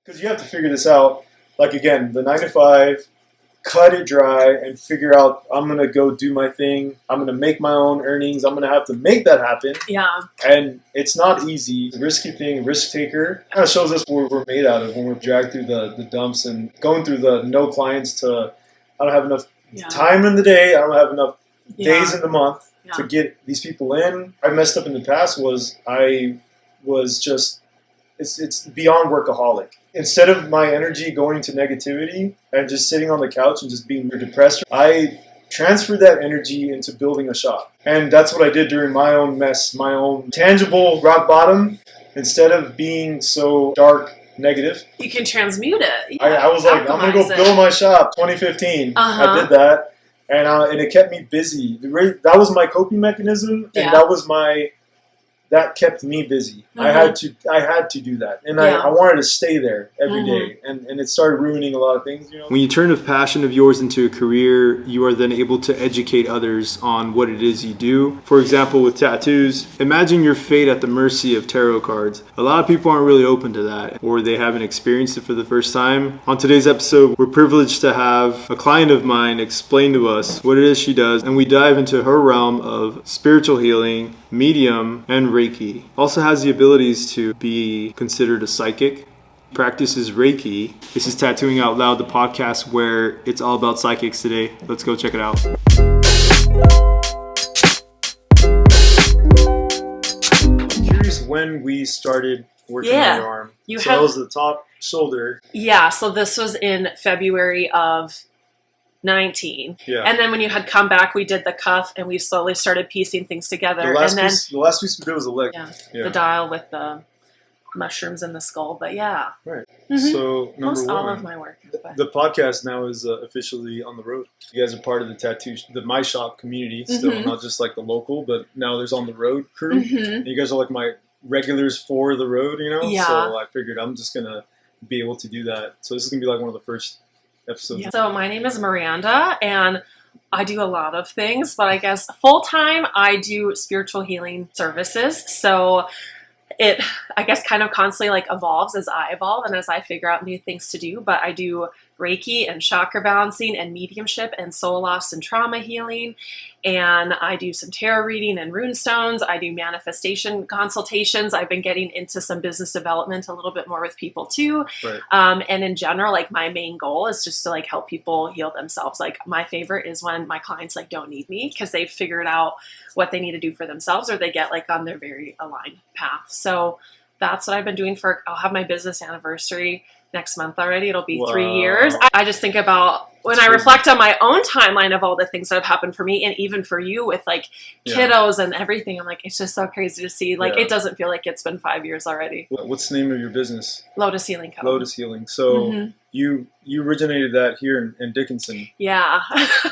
Because you have to figure this out. Like, again, the 9 to 5, cut it dry and figure out, I'm going to go do my thing. I'm going to make my own earnings. I'm going to have to make that happen. Yeah. And it's not easy. It's a risky thing, risk taker. Kind of shows us what we're made out of when we're dragged through the dumps and going through the no clients to, I don't have enough time in the day. I don't have enough days in the month to get these people in. I messed up in the past it's beyond workaholic. Instead of my energy going to negativity and just sitting on the couch and just being depressed, I transferred that energy into building a shop. And that's what I did during my own mess, my own tangible rock bottom. Instead of being so dark, negative, you can transmute it. I was like, I'm going to go build my shop, 2015. I did that. And it kept me busy. That was my coping mechanism, and that kept me busy. I had to do that, and I wanted to stay there every day, and it started ruining a lot of things. When you turn a passion of yours into a career, you are then able to educate others on what it is you do. For example, with tattoos, imagine your fate at the mercy of tarot cards. A lot of people aren't really open to that, or they haven't experienced it for the first time. On today's episode, we're privileged to have a client of mine explain to us what it is she does, and we dive into her realm of spiritual healing, medium, and Reiki. Also has the abilities to be considered a psychic. Practices Reiki. This is Tattooing Out Loud, the podcast where it's all about psychics today. Let's go check it out. I'm curious when we started working on your arm. That was the top shoulder. Yeah, so this was in February of 19. Yeah. And then when you had come back, we did the cuff and we slowly started piecing things together. The last piece we did was the leg. The dial with the mushrooms in the skull. But yeah. Right. Mm-hmm. So Most all of my work. The podcast now is officially on the road. You guys are part of the My Shop community still, not just like the local, but now there's on the road crew. And you guys are like my regulars for the road, Yeah. So I figured I'm just going to be able to do that. So this is going to be like one of the first episodes. Yeah. So my name is Miranda, and I do a lot of things, but I guess full-time I do spiritual healing services. So it, I guess, kind of constantly like evolves as I evolve and as I figure out new things to do. But I do Reiki and chakra balancing and mediumship and soul loss and trauma healing. And I do some tarot reading and rune stones. I do manifestation consultations. I've been getting into some business development a little bit more with people too. Right. And in general, like my main goal is just to like help people heal themselves. Like my favorite is when my clients like don't need me because they've figured out what they need to do for themselves, or they get like on their very aligned path. So that's what I've been doing I'll have my business anniversary next month already. It'll be 3 years. I just think about when I reflect on my own timeline of all the things that have happened for me, and even for you with like kiddos and everything. I'm like, it's just so crazy to see. Like, it doesn't feel like it's been 5 years already. What's the name of your business? Lotus Healing Co. Lotus Healing. So you originated that here in Dickinson. Yeah.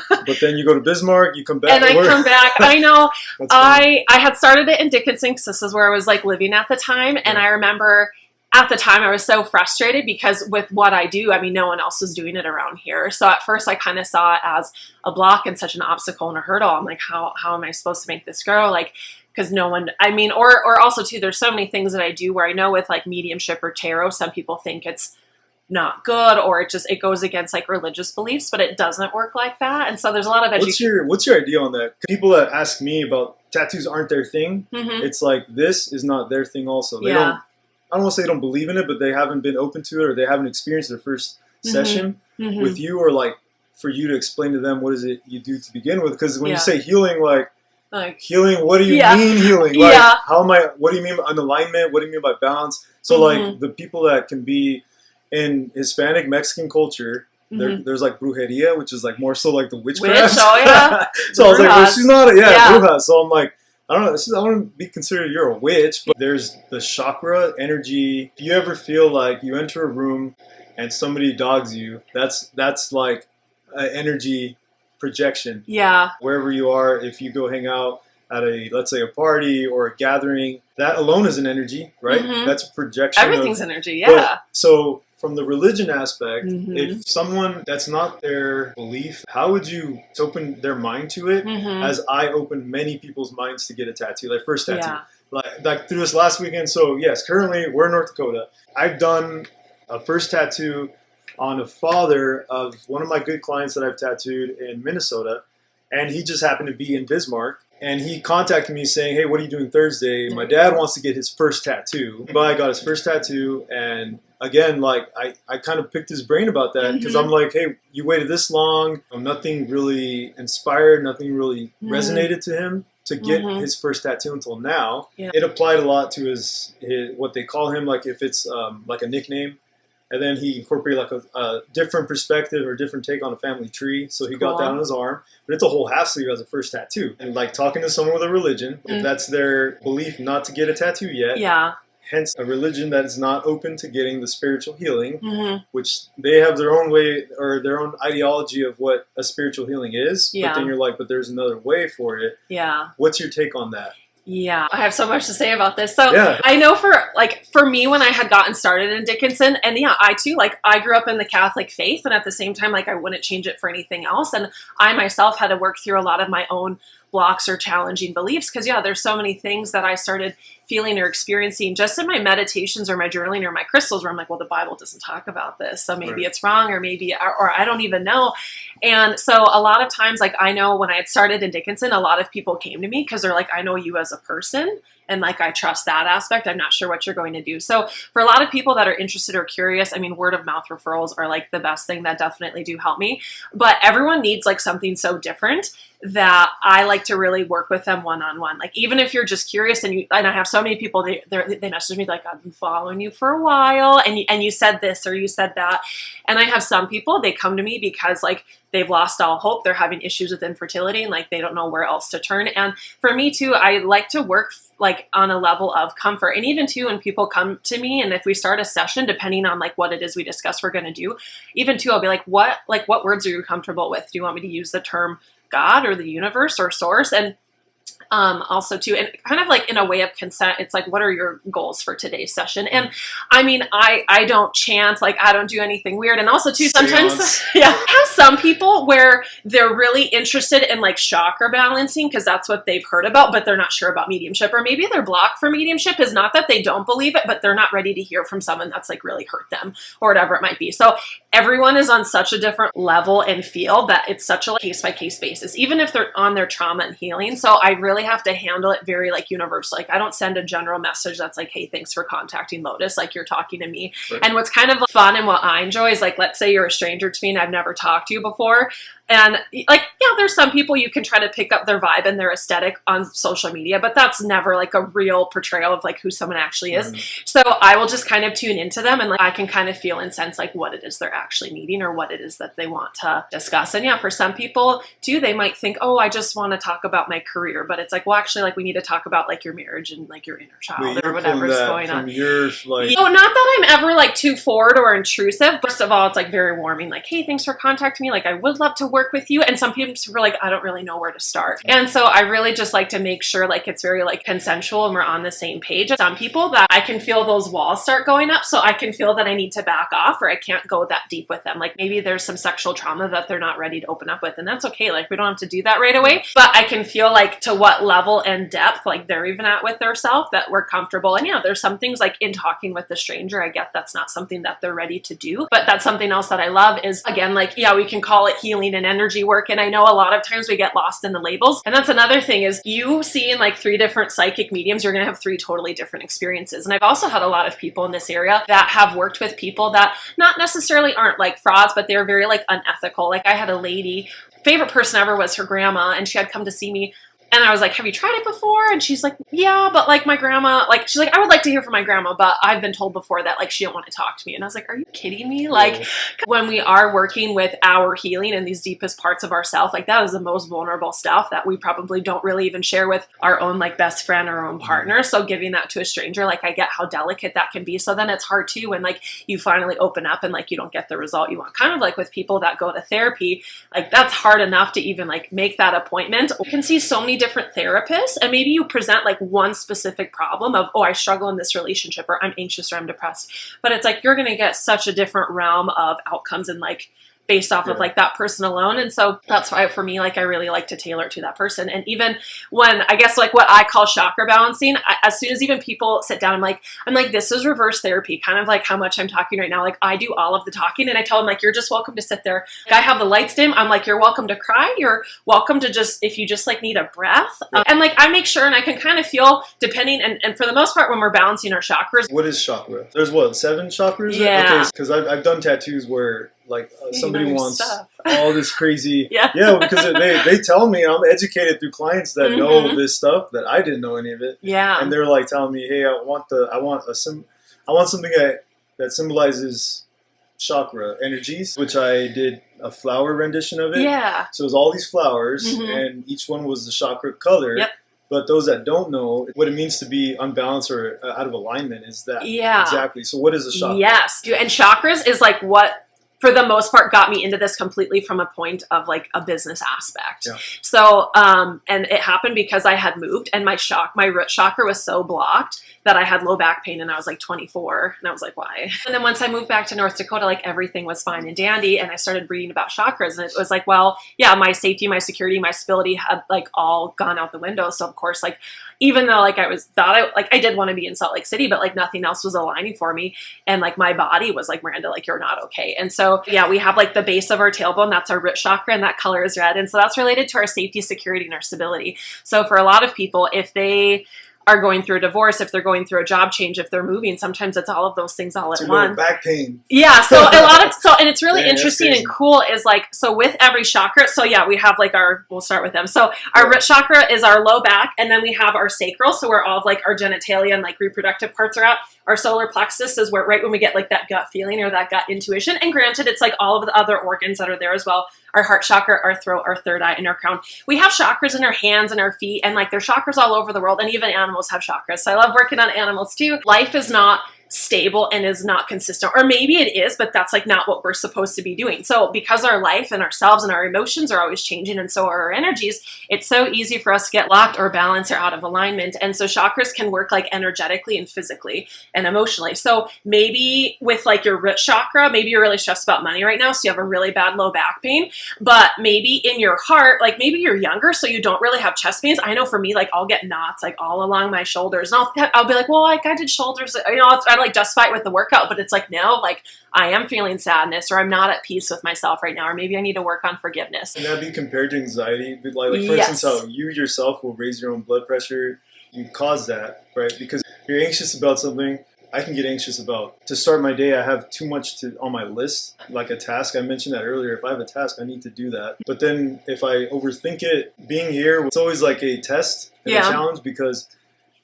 But then you go to Bismarck, you come back. And I come back. I know. I had started it in Dickinson because this is where I was like living at the time. And I remember at the time I was so frustrated because with what I do, I mean, no one else was doing it around here. So at first I kind of saw it as a block and such an obstacle and a hurdle. I'm like, how am I supposed to make this grow? Like, because no one, I mean, or also too, there's so many things that I do where I know with like mediumship or tarot, some people think it's not good, or it goes against like religious beliefs, but it doesn't work like that. And so there's a lot of education. What's your idea on that? People that ask me about tattoos aren't their thing. It's like, this is not their thing also. I don't want to say they don't believe in it, but they haven't been open to it, or they haven't experienced their first session with you, or like for you to explain to them what is it you do to begin with. Because when you say healing, like healing, what do you mean healing? Like, what do you mean by alignment? What do you mean by balance? So like the people that can be in Hispanic, Mexican culture, there's like brujeria, which is like more so like the witchcraft. Oh yeah. So I was like, well, she's not bruja. So I'm like, I don't know. I want to be considered you're a witch, but there's the chakra energy. If you ever feel like you enter a room and somebody dogs you, that's like an energy projection. Yeah. Wherever you are, if you go hang out at let's say a party or a gathering, that alone is an energy, right? That's a projection. Everything's energy. Yeah. So from the religion aspect, if someone that's not their belief, how would you open their mind to it? As I opened many people's minds to get a tattoo, like first tattoo, like through this last weekend. So yes, currently we're in North Dakota. I've done a first tattoo on a father of one of my good clients that I've tattooed in Minnesota, and he just happened to be in Bismarck. And he contacted me saying, hey, what are you doing Thursday? My dad wants to get his first tattoo. But I got his first tattoo, and again, like I kind of picked his brain about that because I'm like, hey, you waited this long. Nothing really inspired, nothing really resonated to him to get his first tattoo until now. Yeah. It applied a lot to his what they call him, like if it's like a nickname. And then he incorporated like a different perspective or different take on a family tree. So he got that on his arm. But it's a whole half sleeve as a first tattoo. And like talking to someone with a religion, if that's their belief not to get a tattoo yet, hence a religion that is not open to getting the spiritual healing, which they have their own way or their own ideology of what a spiritual healing is. But then you're like, but there's another way for it. Yeah. What's your take on that? Yeah, I have so much to say about this. So I know for me, when I had gotten started in Dickinson, and I too, like I grew up in the Catholic faith, and at the same time, like I wouldn't change it for anything else. And I myself had to work through a lot of my own blocks or challenging beliefs because there's so many things that I started feeling or experiencing just in my meditations or my journaling or my crystals where I'm like, well, the Bible doesn't talk about this, so maybe it's wrong, or maybe or I don't even know. And so a lot of times, like I know when I had started in Dickinson, a lot of people came to me because they're like, I know you as a person, and like I trust that aspect. I'm not sure what you're going to do. So for a lot of people that are interested or curious, I mean, word of mouth referrals are like the best thing that definitely do help me. But everyone needs like something so different that I like to really work with them one-on-one. Like even if you're just curious, and I have so many people, they message me like, I've been following you for a while, and you said this or you said that. And I have some people, they come to me because like they've lost all hope, they're having issues with infertility, and like they don't know where else to turn. And for me too, I like to work like on a level of comfort. And even too, when people come to me, and if we start a session, depending on like what it is we discuss we're going to do, even too, I'll be like, what words are you comfortable with? Do you want me to use the term God or the universe or source? And also too, and kind of like in a way of consent, it's like, what are your goals for today's session? And I mean, I don't chant, like I don't do anything weird. And also too, sometimes, I have some people where they're really interested in like chakra balancing because that's what they've heard about, but they're not sure about mediumship, or maybe their block for mediumship is not that they don't believe it, but they're not ready to hear from someone that's like really hurt them or whatever it might be. So everyone is on such a different level and field that it's such a case by case basis, even if they're on their trauma and healing. So I really have to handle it very like universal. Like I don't send a general message that's like, hey, thanks for contacting Lotus, like you're talking to me. Right. And what's kind of fun and what I enjoy is like, let's say you're a stranger to me and I've never talked to you before. And like, there's some people you can try to pick up their vibe and their aesthetic on social media, but that's never like a real portrayal of like who someone actually is. So I will just kind of tune into them, and like I can kind of feel and sense like what it is they're actually needing or what it is that they want to discuss. And for some people too, they might think, oh, I just want to talk about my career, but it's like, well, actually, like we need to talk about like your marriage and like your inner child or whatever's going on. Not that I'm ever like too forward or intrusive. First of all, it's like very warming, like, hey, thanks for contacting me. Like I would love to work with you. And some people were like, I don't really know where to start. And so I really just like to make sure like it's very like consensual and we're on the same page. Some people that I can feel those walls start going up, so I can feel that I need to back off or I can't go that deep with them. Like maybe there's some sexual trauma that they're not ready to open up with, and that's okay. Like we don't have to do that right away, but I can feel like to what level and depth like they're even at with their self that we're comfortable. And there's some things like in talking with the stranger, I get that's not something that they're ready to do, but that's something else that I love is, again, like, we can call it healing and energy work. And I know a lot of times we get lost in the labels. And that's another thing is you seeing like 3 different psychic mediums, you're going to have 3 totally different experiences. And I've also had a lot of people in this area that have worked with people that not necessarily aren't like frauds, but they're very like unethical. Like I had a lady, favorite person ever was her grandma, and she had come to see me. And I was like, have you tried it before? And she's like, yeah, but like my grandma, like, she's like, I would like to hear from my grandma, but I've been told before that like she don't want to talk to me. And I was like, are you kidding me? Like when we are working with our healing and these deepest parts of ourselves, like that is the most vulnerable stuff that we probably don't really even share with our own like best friend or our own partner. So giving that to a stranger, like I get how delicate that can be. So then it's hard too when like you finally open up and like you don't get the result you want. Kind of like with people that go to therapy, like that's hard enough to even like make that appointment. You can see so many different therapists, and maybe you present like one specific problem of, oh, I struggle in this relationship, or I'm anxious, or I'm depressed, but it's like you're going to get such a different realm of outcomes and like based off of like that person alone. And so that's why for me, like I really like to tailor it to that person. And even when I guess like what I call chakra balancing, as soon as even people sit down, I'm like, this is reverse therapy, kind of like how much I'm talking right now. Like I do all of the talking, and I tell them like, you're just welcome to sit there. Like, I have the lights dim. I'm like, you're welcome to cry. You're welcome to just, if you just like need a breath. And like, I make sure, and I can kind of feel depending. And for the most part, when we're balancing our chakras. What is chakra? There's what, 7 chakras? Yeah. Okay, because I've done tattoos where like somebody wants stuff. all this crazy yeah because they tell me, and I'm educated through clients that know this stuff that I didn't know any of it, and they're like telling me, hey, I want something that symbolizes chakra energies, which I did a flower rendition of it. So it was all these flowers, and each one was the chakra color. But those that don't know what it means to be unbalanced or out of alignment is that exactly. So what is a chakra? Yes, and chakras is like what, for the most part, got me into this completely from a point of like a business aspect. So, and it happened because I had moved, and my root chakra was so blocked that I had low back pain, and I was like 24, and I was like, why? And then once I moved back to North Dakota, like everything was fine and dandy, and I started reading about chakras, and it was like, well, yeah, my safety, my security, my stability had like all gone out the window. So of course, like, even though like I did want to be in Salt Lake City, but like nothing else was aligning for me, and like my body was like, Miranda, like you're not okay. And so yeah, we have like the base of our tailbone, that's our root chakra, and that color is red, and so that's related to our safety, security, and our stability. So for a lot of people, if they are going through a divorce, if they're going through a job change, if they're moving, sometimes it's all of those things all at once. Back pain. Yeah. So and it's really interesting and cool is like, so with every chakra, so yeah, we have like we'll start with them. So our root chakra is our low back, and then we have our sacral. So where all of like our genitalia and like reproductive parts are at. Our solar plexus is where right when we get like that gut feeling or that gut intuition. And granted, it's like all of the other organs that are there as well. Our heart chakra, our throat, our third eye, and our crown. We have chakras in our hands and our feet, and like there's chakras all over the world, and even animals have chakras. So I love working on animals too. Life is not stable and is not consistent, or maybe it is, but that's like not what we're supposed to be doing. So because our life and ourselves and our emotions are always changing, and so are our energies, it's so easy for us to get locked or balanced or out of alignment. And so chakras can work like energetically and physically and emotionally. So maybe with like your root chakra, maybe you're really stressed about money right now, so you have a really bad low back pain, but maybe in your heart, like maybe you're younger, so you don't really have chest pains. I know for me, like I'll get knots like all along my shoulders, and I'll be like, well, like I did shoulders, you know, I like justify it with the workout, but it's like, no, like I am feeling sadness, or I'm not at peace with myself right now, or maybe I need to work on forgiveness. Can that be compared to anxiety? Like for instance, how you yourself will raise your own blood pressure, you cause that, right? Because you're anxious about something. I can get anxious about, to start my day, I have too much on my list, like a task. I mentioned that earlier. If I have a task, I need to do that. But then if I overthink it, being here, it's always like a test and a challenge, because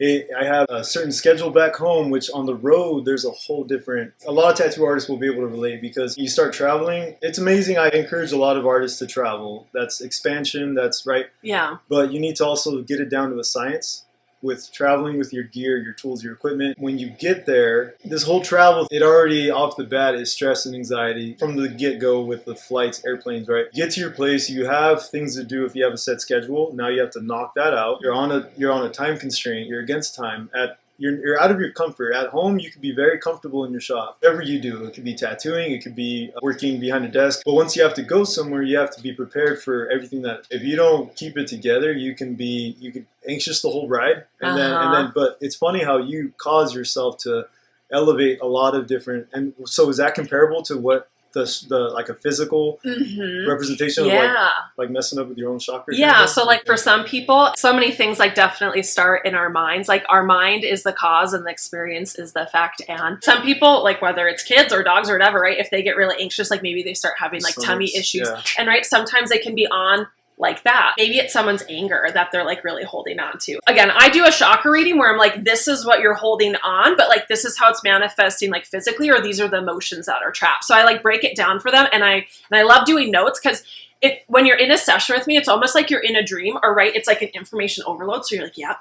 I have a certain schedule back home, which on the road, there's a whole different, a lot of tattoo artists will be able to relate, because you start traveling. It's amazing. I encourage a lot of artists to travel. That's expansion. That's right. Yeah. But you need to also get it down to a science with traveling with your gear, your tools, your equipment. When you get there, this whole travel, it already off the bat is stress and anxiety from the get-go with the flights, airplanes, right? Get to your place, you have things to do if you have a set schedule. Now you have to knock that out. You're on a time constraint, you're against time. You're out of your comfort. At home, you could be very comfortable in your shop. Whatever you do, it could be tattooing, it could be working behind a desk. But once you have to go somewhere, you have to be prepared for everything that, if you don't keep it together, you can anxious the whole ride. But it's funny how you cause yourself to elevate a lot of different, and so is that comparable to what the like a physical representation of like messing up with your own chakra? Yeah. So like for some people, so many things like definitely start in our minds. Like our mind is the cause and the experience is the effect. And some people, like whether it's kids or dogs or whatever, right? If they get really anxious, like maybe they start having like tummy issues, and right, sometimes they can be on like that. Maybe it's someone's anger that they're like really holding on to. Again, I do a chakra reading where I'm like, this is what you're holding on, but like this is how it's manifesting like physically, or these are the emotions that are trapped. So I like break it down for them, and I love doing notes, because when you're in a session with me, it's almost like you're in a dream, or right, it's like an information overload. So you're like, yeah,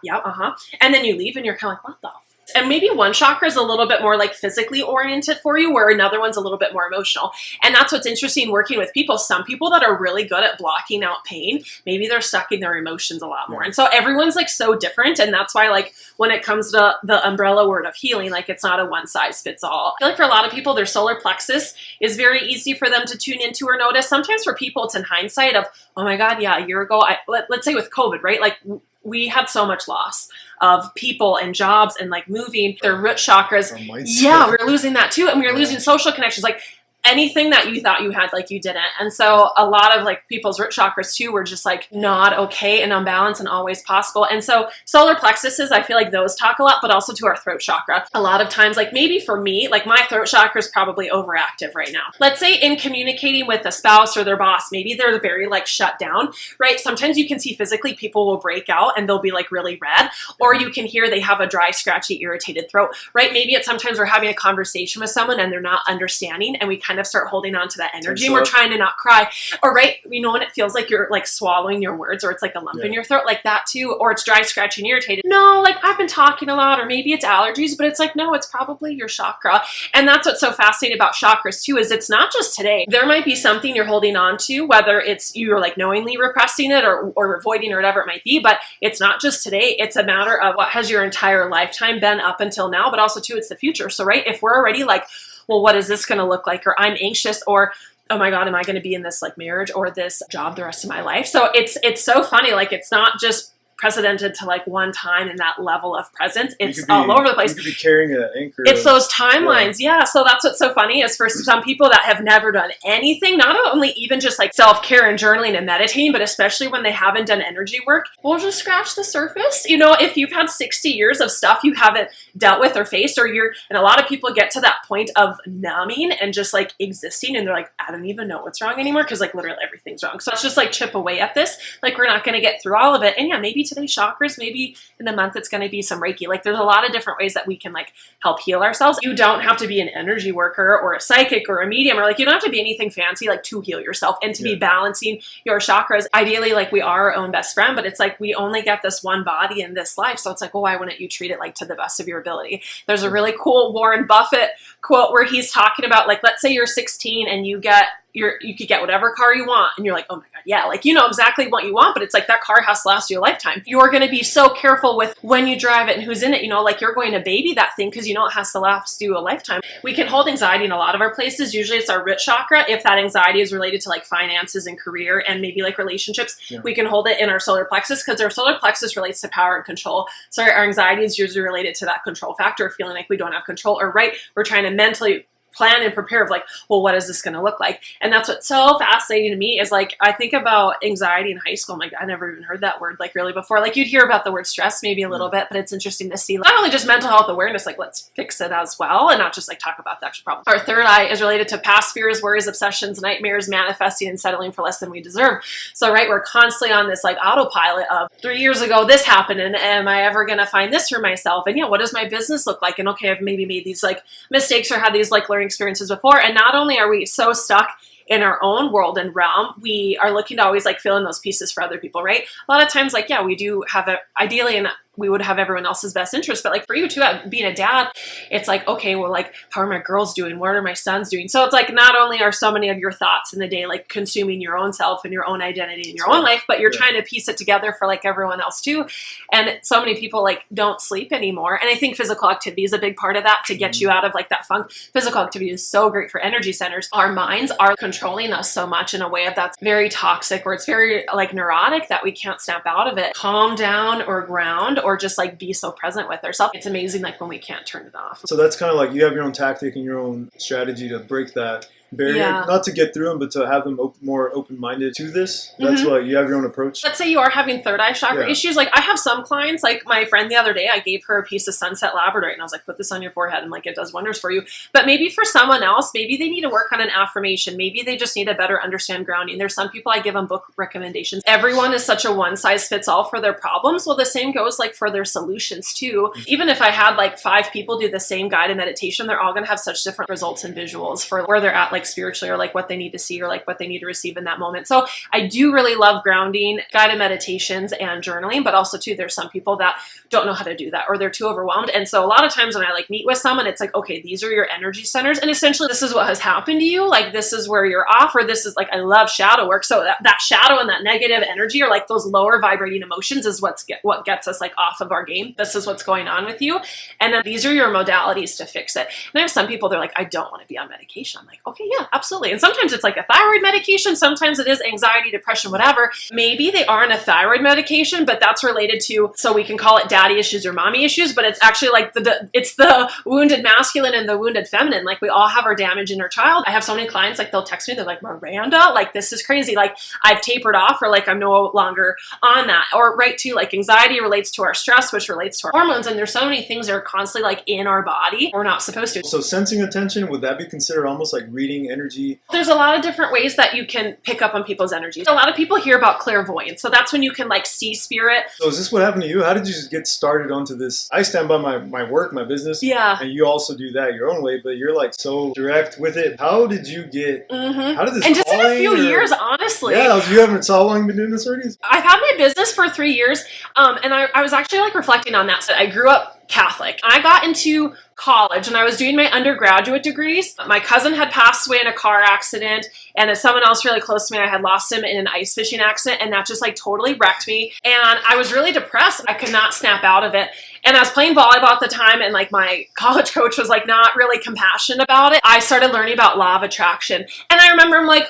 and then you leave and you're kind of like, what the And maybe one chakra is a little bit more like physically oriented for you, where another one's a little bit more emotional. And that's what's interesting working with people. Some people that are really good at blocking out pain, maybe they're stuck in their emotions a lot more. And so everyone's like so different. And that's why like when it comes to the umbrella word of healing, like it's not a one size fits all. I feel like for a lot of people, their solar plexus is very easy for them to tune into or notice. Sometimes for people, it's in hindsight of, oh my God, yeah, a year ago, let's say with COVID, right? Like we had so much loss of people and jobs and like moving their root chakras. Yeah, we were losing that too. And we were losing social connections. Like anything that you thought you had, like you didn't. And so a lot of like people's root chakras too were just like not okay and unbalanced and always possible. And so solar plexuses, I feel like those talk a lot, but also to our throat chakra. A lot of times, like maybe for me, like my throat chakra is probably overactive right now. Let's say in communicating with a spouse or their boss, maybe they're very like shut down, right? Sometimes you can see physically people will break out and they'll be like really red, or you can hear they have a dry, scratchy, irritated throat, right? Maybe it's sometimes we're having a conversation with someone and they're not understanding, and we kind of start holding on to that energy and we're trying to not cry. Or right, you know, when it feels like you're like swallowing your words, or it's like a lump in your throat, like that too, or it's dry, scratchy, and irritated. No, like I've been talking a lot, or maybe it's allergies, but it's like, no, it's probably your chakra. And that's what's so fascinating about chakras too, is it's not just today. There might be something you're holding on to, whether it's you're like knowingly repressing it or avoiding or whatever it might be, but it's not just today. It's a matter of what has your entire lifetime been up until now, but also too, it's the future. So right, if we're already like, well, what is this going to look like? Or I'm anxious, or oh my God, am I going to be in this like marriage or this job the rest of my life? So it's so funny. Like it's not just precedented to like one time and that level of presence. It's all over the place. You could be carrying an anchor. It's those timelines. Yeah. So that's what's so funny is for some people that have never done anything, not only even just like self-care and journaling and meditating, but especially when they haven't done energy work, we'll just scratch the surface. You know, if you've had 60 years of stuff you haven't dealt with or faced, or and a lot of people get to that point of numbing and just like existing, and they're like, I don't even know what's wrong anymore, because like literally everything's wrong. So it's just like chip away at this. Like we're not going to get through all of it. And yeah, maybe today's chakras, maybe in a month it's going to be some Reiki. Like there's a lot of different ways that we can like help heal ourselves. You don't have to be an energy worker or a psychic or a medium, or like you don't have to be anything fancy like to heal yourself and to be balancing your chakras. Ideally, like we are our own best friend, but it's like we only get this one body in this life. So it's like, well, why wouldn't you treat it like to the best of your ability? There's a really cool Warren Buffett quote where he's talking about like, let's say you're 16 and you could get whatever car you want, and you're like, oh my God, yeah, like you know exactly what you want, but it's like that car has to last you a lifetime. You're going to be so careful with when you drive it and who's in it, you know, like you're going to baby that thing because you know it has to last you a lifetime. We can hold anxiety in a lot of our places. Usually it's our root chakra. If that anxiety is related to like finances and career and maybe like relationships, we can hold it in our solar plexus, because our solar plexus relates to power and control. So our anxiety is usually related to that control factor, feeling like we don't have control, or right, we're trying to mentally plan and prepare of like, well, what is this going to look like? And that's what's so fascinating to me is like, I think about anxiety in high school. I'm like, I never even heard that word like really before. Like you'd hear about the word stress maybe a little bit, but it's interesting to see not only just mental health awareness, like let's fix it as well, and not just like talk about the actual problem. Our third eye is related to past fears, worries, obsessions, nightmares, manifesting and settling for less than we deserve. So right, we're constantly on this like autopilot of 3 years ago, this happened, and am I ever going to find this for myself? And yeah, what does my business look like? And okay, I've maybe made these like mistakes or had these like learning experiences before. And not only are we so stuck in our own world and realm, we are looking to always like fill in those pieces for other people, right? A lot of times, like, yeah, we do have it ideally, and we would have everyone else's best interest. But like for you too, being a dad, it's like, okay, well, like, how are my girls doing? What are my sons doing? So it's like, not only are so many of your thoughts in the day, like consuming your own self and your own identity and your own life, but you're trying to piece it together for like everyone else too. And so many people like don't sleep anymore. And I think physical activity is a big part of that to get you out of like that funk. Physical activity is so great for energy centers. Our minds are controlling us so much in a way that's very toxic, or it's very like neurotic that we can't snap out of it. Calm down or ground, or just like be so present with ourselves. It's amazing like when we can't turn it off. So that's kind of like you have your own tactic and your own strategy to break that barrier, not to get through them, but to have them more open-minded to this. That's why you have your own approach. Let's say you are having third eye chakra issues. Like I have some clients, like my friend the other day, I gave her a piece of sunset labradorite and I was like, put this on your forehead, and like it does wonders for you. But maybe for someone else, maybe they need to work on an affirmation. Maybe they just need to better understand grounding. There's some people I give them book recommendations. Everyone is such a one size fits all for their problems. Well, the same goes like for their solutions too. Even if I had like 5 people do the same guided meditation, they're all going to have such different results and visuals for where they're at like like spiritually, or like what they need to see, or like what they need to receive in that moment. So I do really love grounding, guided meditations, and journaling, but also too, there's some people that don't know how to do that, or they're too overwhelmed. And so a lot of times when I like meet with someone, it's like, okay, these are your energy centers, and essentially this is what has happened to you. Like, this is where you're off, or this is like, I love shadow work. So that shadow and that negative energy, or like those lower vibrating emotions, is what gets us like off of our game. This is what's going on with you. And then these are your modalities to fix it. And I have some people, they're like, I don't want to be on medication. I'm like, okay, yeah, absolutely. And sometimes it's like a thyroid medication. Sometimes it is anxiety, depression, whatever. Maybe they are on a thyroid medication, but that's related to, so we can call it daddy issues or mommy issues, but it's actually like it's the wounded masculine and the wounded feminine. Like, we all have our damage in our child. I have so many clients, like, they'll text me, they're like, Miranda, like, this is crazy. Like, I've tapered off, or like, I'm no longer on that. Or right to like, anxiety relates to our stress, which relates to our hormones. And there's so many things that are constantly like in our body. We're not supposed to. So sensing attention, would that be considered almost like reading energy? There's a lot of different ways that you can pick up on people's energies. A lot of people hear about clairvoyance. So that's when you can like see spirit. So is this what happened to you? How did you just get started onto this? I stand by my work, my business. Yeah. And you also do that your own way, but you're like so direct with it. How did you get, how did this And just in a few or, years, honestly. Yeah, you haven't, so how long have you been doing this already? I've had my business for 3 years. And I was actually like reflecting on that. So I grew up Catholic. I got into college and I was doing my undergraduate degrees. My cousin had passed away in a car accident, and someone else really close to me, I had lost him in an ice fishing accident, and that just like totally wrecked me. And I was really depressed. I could not snap out of it. And I was playing volleyball at the time, and like my college coach was like not really compassionate about it. I started learning about law of attraction. And I remember I'm like,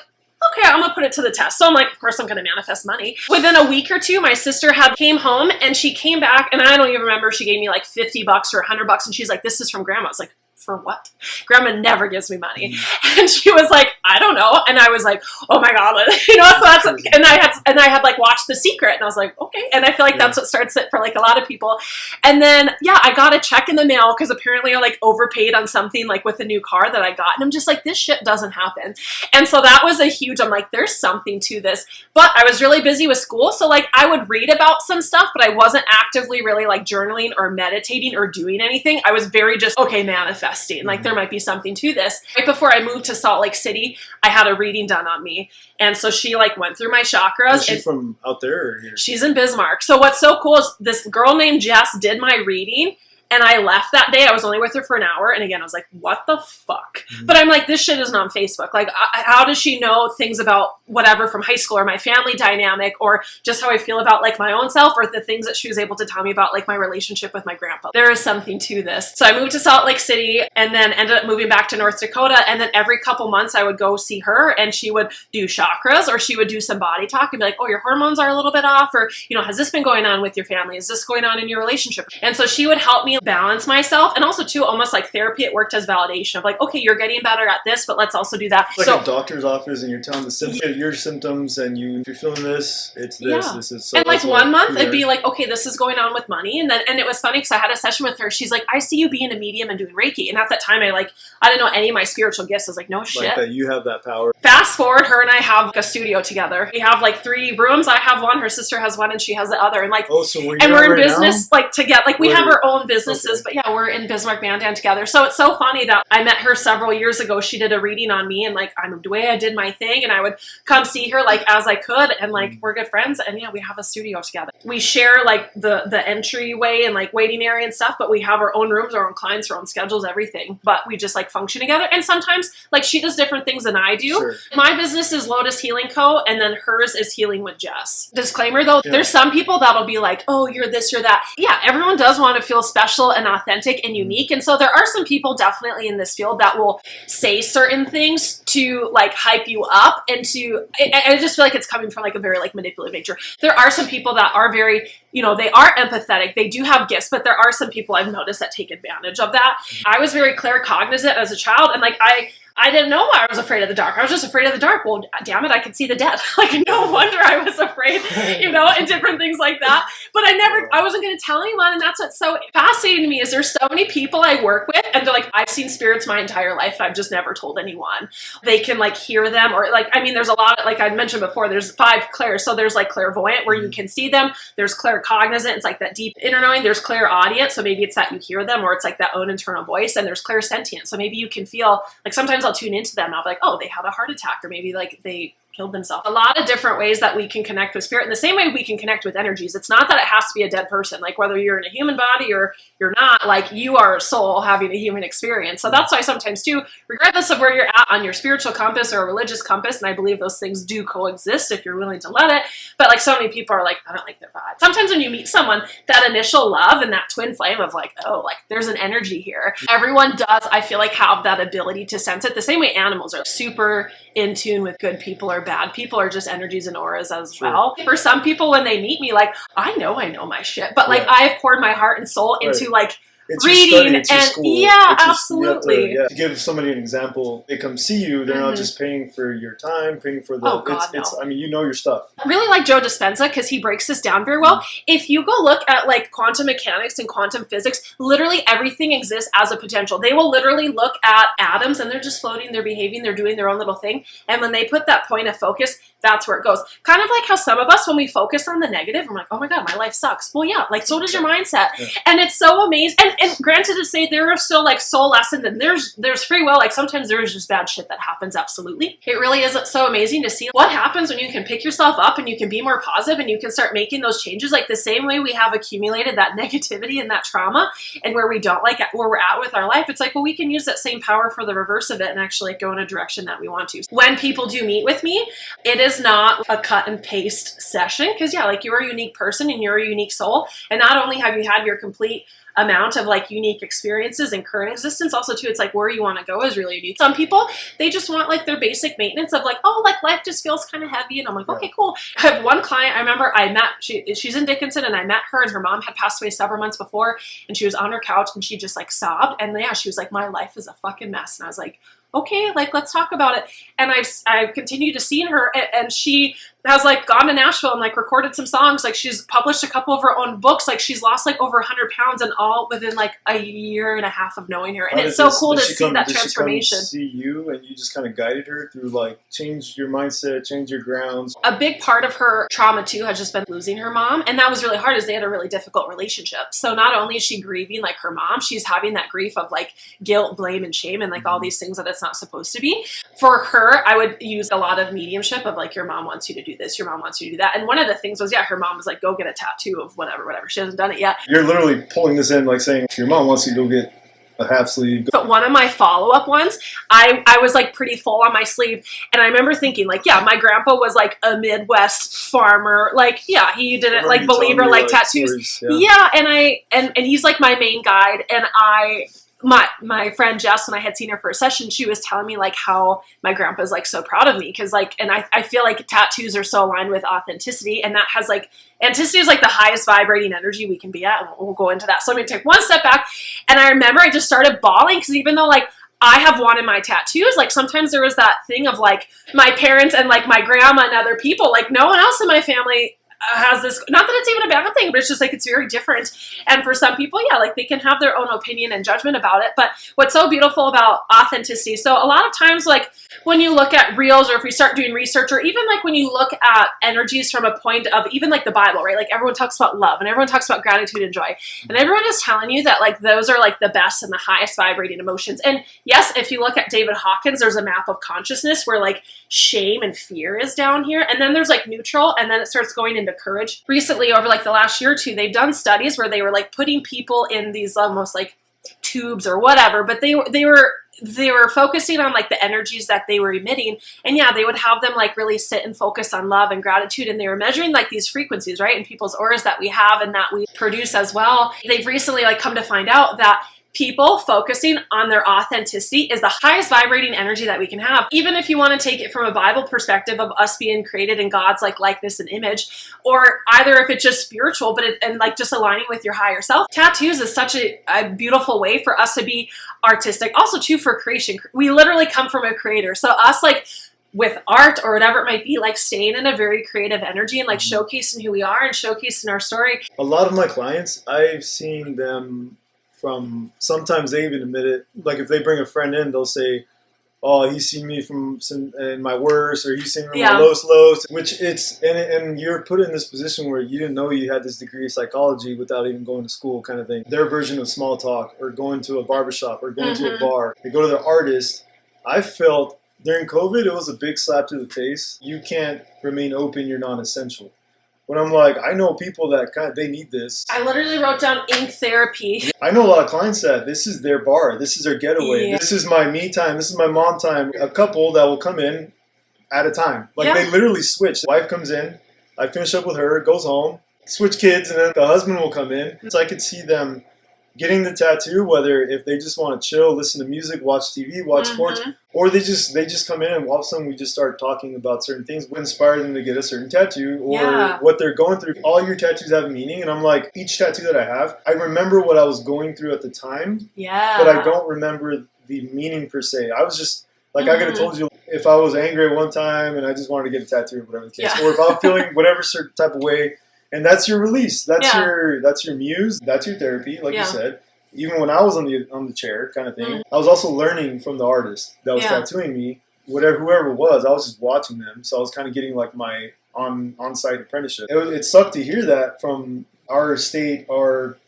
okay, I'm gonna put it to the test. So I'm like, of course I'm gonna manifest money. Within a week or two, my sister came home, and she came back, and I don't even remember, she gave me like $50 or $100, and she's like, this is from Grandma. I was like, for what? Grandma never gives me money. And she was like, I don't know. And I was like, oh my God. You know, so that's, and I had like watched The Secret, and I was like, okay. And I feel like that's what starts it for like a lot of people. And then, yeah, I got a check in the mail because apparently I like overpaid on something like with a new car that I got. And I'm just like, this shit doesn't happen. And so that was I'm like, there's something to this. But I was really busy with school. So like I would read about some stuff, but I wasn't actively really like journaling or meditating or doing anything. I was very just, okay, manifesting. Like there might be something to this. Right before I moved to Salt Lake City, I had a reading done on me. And so she like went through my chakras. Is she from out there or here? She's in Bismarck. So what's so cool is this girl named Jess did my reading. And I left that day. I was only with her for an hour. And again, I was like, what the fuck? But I'm like, this shit isn't on Facebook. Like, how does she know things about whatever from high school or my family dynamic or just how I feel about like my own self or the things that she was able to tell me about like my relationship with my grandpa? There is something to this. So I moved to Salt Lake City and then ended up moving back to North Dakota. And then every couple months I would go see her and she would do chakras or she would do some body talk and be like, oh, your hormones are a little bit off, or, you know, has this been going on with your family? Is this going on in your relationship? And so she would help me balance myself, and also too, almost like therapy, it worked as validation of like, okay, you're getting better at this, but let's also do that. It's like a doctor's office, and you're telling your symptoms, and if you're feeling this, it's this. Yeah. This is so. And like 1 month, it'd be like, okay, this is going on with money, and it was funny because I had a session with her. She's like, I see you being a medium and doing Reiki, and at that time, I didn't know any of my spiritual gifts. I was like, no shit. Like that, you have that power. Fast forward, her and I have like a studio together. We have like 3 rooms. I have one, her sister has one, and she has the other. And like, oh, so we're in business now? Like together. Like we have our own businesses, but yeah, we're in Bismarck Mandan together. So it's so funny that I met her several years ago. She did a reading on me, and like I moved away, I did my thing, and I would come see her like as I could, and like we're good friends, and yeah, we have a studio together. We share like the entryway and like waiting area and stuff, but we have our own rooms, our own clients, our own schedules, everything. But we just like function together. And sometimes like she does different things than I do. Sure. My business is Lotus Healing Co., and then hers is Healing with Jess. Disclaimer though, there's some people that'll be like, oh, you're this, you're that. Yeah, everyone does want to feel special and authentic and unique. And so there are some people definitely in this field that will say certain things to like hype you up and I just feel like it's coming from like a very like manipulative nature. There are some people that are very, you know, they are empathetic. They do have gifts, but there are some people I've noticed that take advantage of that. I was very claircognizant as a child, and like I didn't know why I was afraid of the dark. I was just afraid of the dark. Well, damn it, I could see the dead. Like, no wonder I was afraid, you know, and different things like that. But I wasn't going to tell anyone. And that's what's so fascinating to me is there's so many people I work with, and they're like, I've seen spirits my entire life, and I've just never told anyone. They can like hear them, or like, I mean, there's a lot, like I mentioned before, there's 5 clairs. So there's like clairvoyant where you can see them. There's claircognizant. It's like that deep inner knowing. There's clairaudient. So maybe it's that you hear them, or it's like that own internal voice. And there's clairsentient. So maybe you can feel, like sometimes I'll I'll tune into them. I'll be like, oh, they had a heart attack, or maybe like they killed themselves. A lot of different ways that we can connect with spirit. In the same way we can connect with energies. It's not that it has to be a dead person. Like whether you're in a human body or you're not, like you are a soul having a human experience. So that's why sometimes too, regardless of where you're at on your spiritual compass or a religious compass, and I believe those things do coexist if you're willing to let it. But like so many people are like, I don't like their vibe. Sometimes when you meet someone, that initial love and that twin flame of like, oh, like there's an energy here. Everyone does, I feel like, have that ability to sense it. The same way animals are super in tune with good people or bad people, or just energies and auras as well. For some people, when they meet me, like, I know my shit, but like I've poured my heart and soul into like it's reading and absolutely. To give somebody an example, they come see you, they're not just paying for your time, paying for the I mean, you know your stuff. I really like Joe Dispenza because he breaks this down very well. If you go look at like quantum mechanics and quantum physics, literally everything exists as a potential. They will literally look at atoms and they're just floating, they're behaving, they're doing their own little thing, and when they put that point of focus, that's where it goes. Kind of like how some of us, when we focus on the negative, I'm like, oh my God, my life sucks. Well, yeah, like so does your mindset. And it's so amazing. And granted, to say there are still like soul lessons and there's free will. Like sometimes there is just bad shit that happens. Absolutely. It really is so amazing to see what happens when you can pick yourself up and you can be more positive and you can start making those changes. Like the same way we have accumulated that negativity and that trauma and where we don't like where we're at with our life. It's like, well, we can use that same power for the reverse of it and actually go in a direction that we want to. When people do meet with me, it is not a cut and paste session because like you're a unique person and you're a unique soul. And not only have you had your complete amount of like unique experiences in current existence, also too, it's like where you want to go is really unique. Some people, they just want like their basic maintenance of like, oh, like life just feels kind of heavy. And I'm like, okay, cool. I have one client, I remember I met, she's in Dickinson, and I met her, and her mom had passed away several months before, and she was on her couch and she just like sobbed. And she was like, my life is a fucking mess. And I was like, okay, like let's talk about it. And I've continued to see her, and she has like gone to Nashville and like recorded some songs. Like she's published a couple of her own books. Like she's lost like over 100 pounds, and all within like a year and a half of knowing her. And it's so cool to see that transformation. Did she see you and you just kind of guided her through like change your mindset, change your grounds? A big part of her trauma too has just been losing her mom. And that was really hard, as they had a really difficult relationship. So not only is she grieving like her mom, she's having that grief of like guilt, blame, and shame, and like all these things that it's not supposed to be. For her, I would use a lot of mediumship of like, your mom wants you to do this, your mom wants you to do that. And one of the things was, her mom was like, go get a tattoo of whatever. She hasn't done it yet. You're literally pulling this in, like saying, your mom wants you to go get a half sleeve. But one of my follow-up ones, I was like pretty full on my sleeve. And I remember thinking like, my grandpa was like a Midwest farmer. Like, he didn't like believer, like tattoos. Stories, and he's like my main guide. And my friend Jess, when I had seen her for a session, she was telling me like how my grandpa's like so proud of me because like, and I feel like tattoos are so aligned with authenticity, and that has like, authenticity is like the highest vibrating energy we can be at, and we'll go into that. So I'm gonna take one step back, and I remember I just started bawling because even though like I have wanted my tattoos, like sometimes there was that thing of like my parents and like my grandma and other people, like no one else in my family has this, not that it's even a bad thing, but it's just like it's very different. And for some people, like they can have their own opinion and judgment about it. But what's so beautiful about authenticity, so a lot of times like when you look at reels, or if we start doing research, or even like when you look at energies from a point of even like the Bible, right? Like everyone talks about love and everyone talks about gratitude and joy, and everyone is telling you that like those are like the best and the highest vibrating emotions. And yes, if you look at David Hawkins, there's a map of consciousness where like shame and fear is down here, and then there's like neutral, and then it starts going into courage. Recently, over like the last year or two, they've done studies where they were like putting people in these almost like tubes or whatever, but they were focusing on like the energies that they were emitting, and they would have them like really sit and focus on love and gratitude, and they were measuring like these frequencies, right, in people's auras that we have and that we produce as well. They've recently like come to find out that people focusing on their authenticity is the highest vibrating energy that we can have. Even if you want to take it from a Bible perspective of us being created in God's like likeness and image, or either if it's just spiritual, but and like just aligning with your higher self. Tattoos is such a beautiful way for us to be artistic. Also too, for creation. We literally come from a creator. So us like with art or whatever it might be, like staying in a very creative energy and like showcasing who we are and showcasing our story. A lot of my clients, I've seen them from, sometimes they even admit it, like if they bring a friend in, they'll say, oh, he's seen me from in my worst, or he's seen me in my lowest lows, which it's, and you're put in this position where you didn't know you had this degree of psychology without even going to school kind of thing. Their version of small talk, or going to a barbershop, or going to a bar. They go to their artist. I felt during COVID, it was a big slap to the face. You can't remain open, you're non-essential. When I'm like, I know people that they need this. I literally wrote down ink therapy. I know a lot of clients that this is their bar, this is their getaway, this is my me time, this is my mom time. A couple that will come in at a time. Like they literally switch. The wife comes in, I finish up with her, goes home, switch kids, and then the husband will come in. So I could see them getting the tattoo, whether if they just want to chill, listen to music, watch TV, watch sports, or they just come in and all of a sudden we just start talking about certain things, what inspired them to get a certain tattoo or what they're going through. All your tattoos have a meaning, and I'm like, each tattoo that I have, I remember what I was going through at the time, but I don't remember the meaning per se. I was just like, I could have told you if I was angry at one time and I just wanted to get a tattoo or whatever the case, or if I'm feeling whatever certain type of way. And that's your release. That's your muse. That's your therapy, like you said. Even when I was on the chair kind of thing, I was also learning from the artist that was tattooing me. Whoever it was, I was just watching them. So I was kind of getting like my on-site apprenticeship. It sucked to hear that from our state, our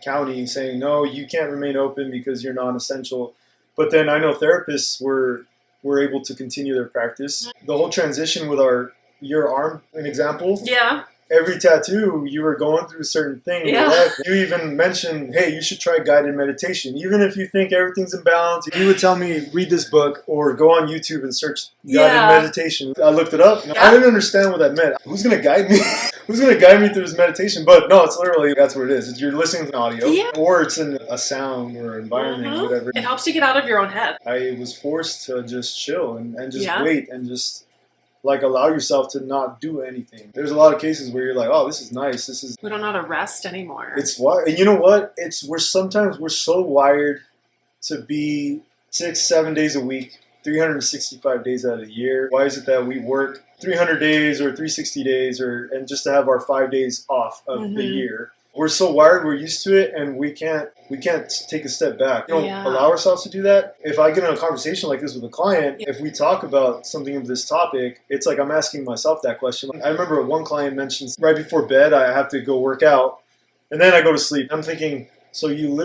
county saying, no, you can't remain open because you're non-essential. But then I know therapists were able to continue their practice. The whole transition with your arm, an example. Yeah. Every tattoo, you were going through a certain thing in your life. You even mentioned, hey, you should try guided meditation. Even if you think everything's in balance, you would tell me, read this book or go on YouTube and search guided meditation. I looked it up. I didn't understand what that meant. Who's going to guide me? Who's going to guide me through this meditation? But no, it's literally, that's what it is. You're listening to audio or it's in a sound or environment, whatever. It helps you get out of your own head. I was forced to just chill and just wait and just like allow yourself to not do anything. There's a lot of cases where you're like, oh, this is nice. We don't know how to rest anymore. It's why, and you know what? We're so wired to be 6-7 days a week, 365 days out of the year. Why is it that we work 300 days or 360 days and just to have our 5 days off of the year? We're so wired, we're used to it, and we can't take a step back. We don't allow ourselves to do that. If I get in a conversation like this with a client, if we talk about something of this topic, it's like I'm asking myself that question. I remember one client mentioned right before bed, I have to go work out, and then I go to sleep. I'm thinking, so you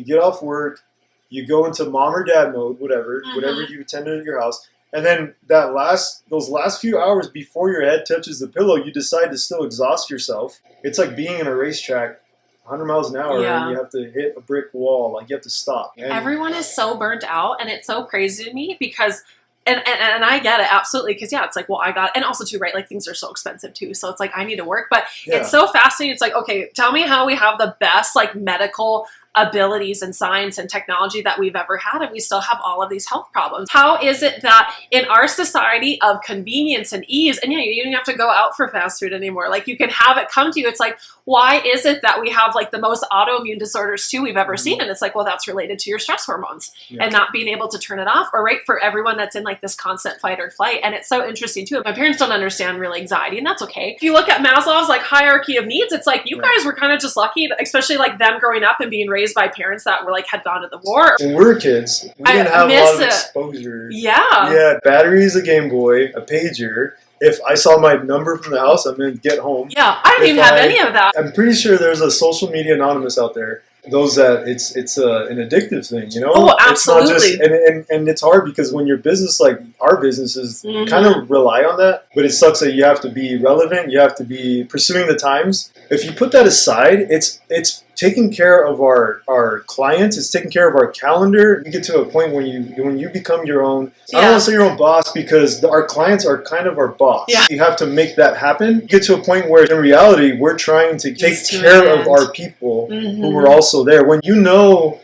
get off work, you go into mom or dad mode, whatever you attend to at your house, and then those last few hours before your head touches the pillow, you decide to still exhaust yourself. It's like being in a racetrack, 100 miles an hour, and you have to hit a brick wall. Like, you have to stop. And everyone is so burnt out, and it's so crazy to me because, and I get it, absolutely, because, it's like, well, and also, too, right, like, things are so expensive, too, so it's like, I need to work, but it's so fascinating. It's like, okay, tell me how we have the best, like, medical abilities and science and technology that we've ever had, and we still have all of these health problems. How is it that in our society of convenience and ease, and you don't have to go out for fast food anymore, like you can have it come to you, it's like, why is it that we have like the most autoimmune disorders too we've ever seen? And it's like, well, that's related to your stress hormones and not being able to turn it off, or for everyone that's in like this constant fight or flight. And it's so interesting too. My parents don't understand real anxiety, and that's okay. If you look at Maslow's like hierarchy of needs, it's like you guys were kind of just lucky, especially like them growing up and being raised by parents that were like had gone to the war. When we were kids, we didn't have a lot of exposure. Yeah, batteries, a Game Boy, a pager. If I saw my number from the house, I'm going to get home. Yeah, I didn't even have any of that. I'm pretty sure there's a social media anonymous out there. Those that it's an addictive thing, you know? Oh, absolutely. It's not just, and it's hard because when your business, like our businesses, kind of rely on that. But it sucks that you have to be relevant. You have to be pursuing the times. If you put that aside, it's taking care of our clients. It's taking care of our calendar. You get to a point when you become your own. I don't want to say your own boss because our clients are kind of our boss. Yeah. You have to make that happen. You get to a point where in reality we're trying to take care of our people who were also there. When you know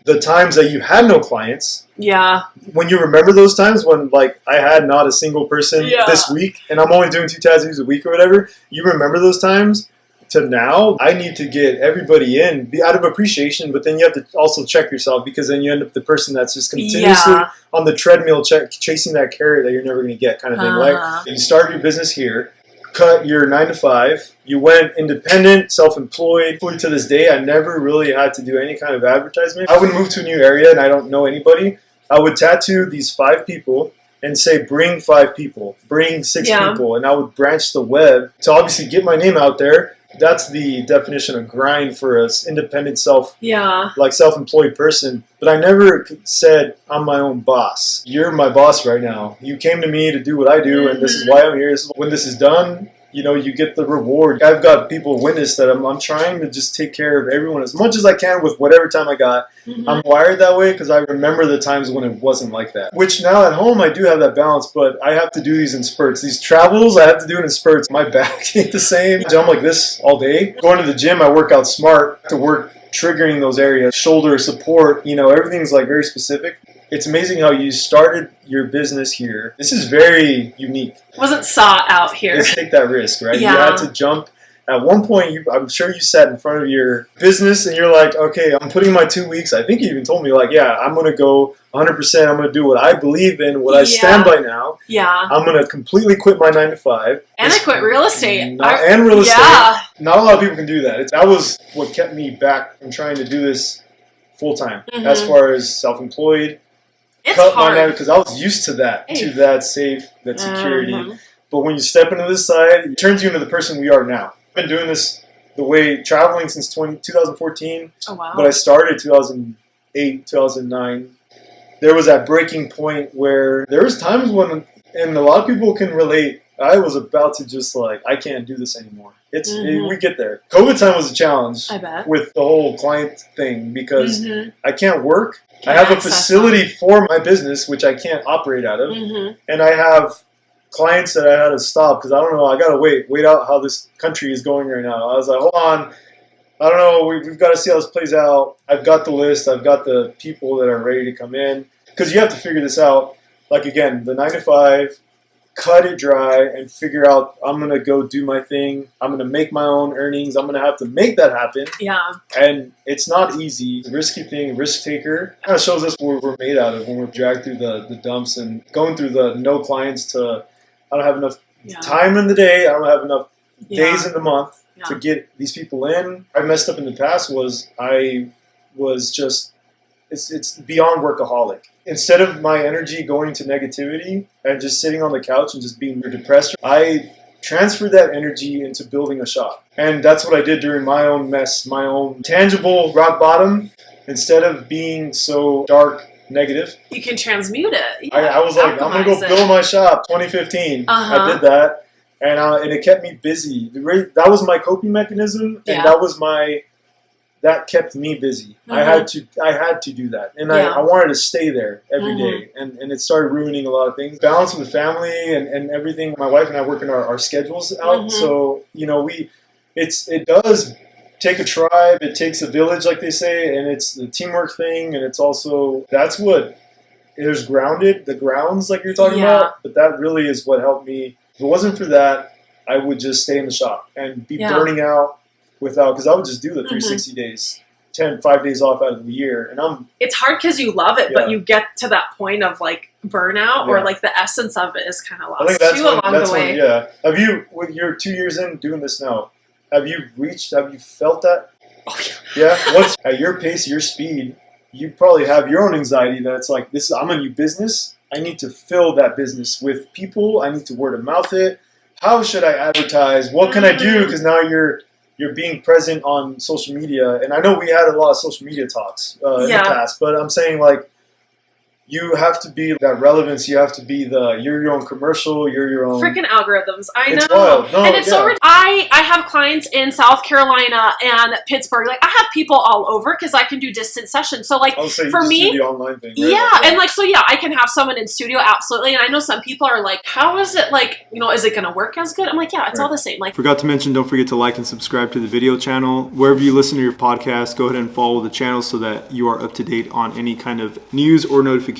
the times that you had no clients. Yeah. When you remember those times when like I had not a single person this week and I'm only doing 2 tattoos a week or whatever, you remember those times. To now, I need to get everybody in out of appreciation, but then you have to also check yourself because then you end up the person that's just continuously on the treadmill chasing that carrot that you're never going to get kind of thing, right? You started your business here, cut your 9 to 5, you went independent, self-employed. To this day, I never really had to do any kind of advertisement. I would move to a new area and I don't know anybody. I would tattoo these 5 people and say, bring 5 people, bring 6 people, and I would branch the web to obviously get my name out there. that's the definition of grind for us independent self-employed person. But I never said I'm my own boss. You're my boss right now. You came to me to do what I do, and this is why I'm here. When this is done, you know, you get the reward. I've got people witness that I'm trying to just take care of everyone as much as I can with whatever time I got. I'm wired that way because I remember the times when it wasn't like that. Which now at home I do have that balance, but I have to do these in spurts. These travels, I have to do it in spurts. My back ain't the same. I jump like this all day. Going to the gym, I work out smart to work triggering those areas. Shoulder support, you know, everything's like very specific. It's amazing how you started your business here. This is very unique. Wasn't sought out here. Let's take that risk, right? Yeah. You had to jump. At one point, I'm sure you sat in front of your business and you're like, okay, I'm putting my 2 weeks. I think you even told me, like, yeah, I'm going to go 100%. I'm going to do what I believe in, what I stand by now. Yeah. I'm going to completely quit my 9 to 5. And I quit real estate. And real estate. Yeah. Not a lot of people can do that. That was what kept me back from trying to do this full time. As far as self-employed. It's hard. Because I was used to that, safe, that security. But when you step into this side, it turns you into the person we are now. I've been doing this the way, traveling since 2014. Oh, wow. But I started 2008, 2009. There was that breaking point where there was times when, and a lot of people can relate, I was about to just like, I can't do this anymore. We get there. COVID time was a challenge. I bet. With the whole client thing because I can't work. I have a facility for my business, which I can't operate out of. And I have clients that I had to stop because I don't know. I got to wait out how this country is going right now. I was like, hold on. I don't know. We've got to see how this plays out. I've got the list. I've got the people that are ready to come in. Because you have to figure this out. Like, again, the 9 to 5, cut it dry and figure out, I'm going to go do my thing. I'm going to make my own earnings. I'm going to have to make that happen. Yeah. And it's not easy. It's a risky thing, risk taker. Kind of shows us what we're made out of when we're dragged through the dumps and going through the no clients to, I don't have enough time in the day. I don't have enough days in the month to get these people in. I messed up in the past it's beyond workaholic. Instead of my energy going to negativity and just sitting on the couch and just being depressed, I transferred that energy into building a shop. And that's what I did during my own mess, my own tangible rock bottom. Instead of being so dark, negative, you can transmute it. I was like, I'm going to go build my shop, 2015. I did that. And it kept me busy. That was my coping mechanism. And that kept me busy. I had to do that. And I wanted to stay there every day. And it started ruining a lot of things. Balance with the family and everything. My wife and I working our schedules out. So, you know, it does take a tribe. It takes a village, like they say. And it's the teamwork thing. And it's also, that's what is grounded, the grounds like you're talking about. But that really is what helped me. If it wasn't for that, I would just stay in the shop and be burning out. Because I would just do the 360 days, 5 days off out of the year, and it's hard because you love it, but you get to that point of like burnout, or like the essence of it is kind of lost along the way. Have you, with your 2 years in doing this now, have you felt that? Oh, yeah. What's at your pace, your speed? You probably have your own anxiety that it's like, I'm a new business. I need to fill that business with people. I need to word of mouth it. How should I advertise? What can I do? Because now you're being present on social media. And I know we had a lot of social media talks in the past, but I'm saying, like, you have to be that relevance. You have to be you're your own commercial. You're your own freaking algorithms. I know, wild. No, and it's so rich. I have clients in South Carolina and Pittsburgh. Like, I have people all over because I can do distant sessions. So, like, for me, do the online thing, right? And like, so I can have someone in studio, absolutely. And I know some people are like, how is it, like, you know, is it going to work as good? I'm like, it's all the same. Like, forgot to mention, don't forget to like and subscribe to the video channel wherever you listen to your podcast. Go ahead and follow the channel so that you are up to date on any kind of news or notifications.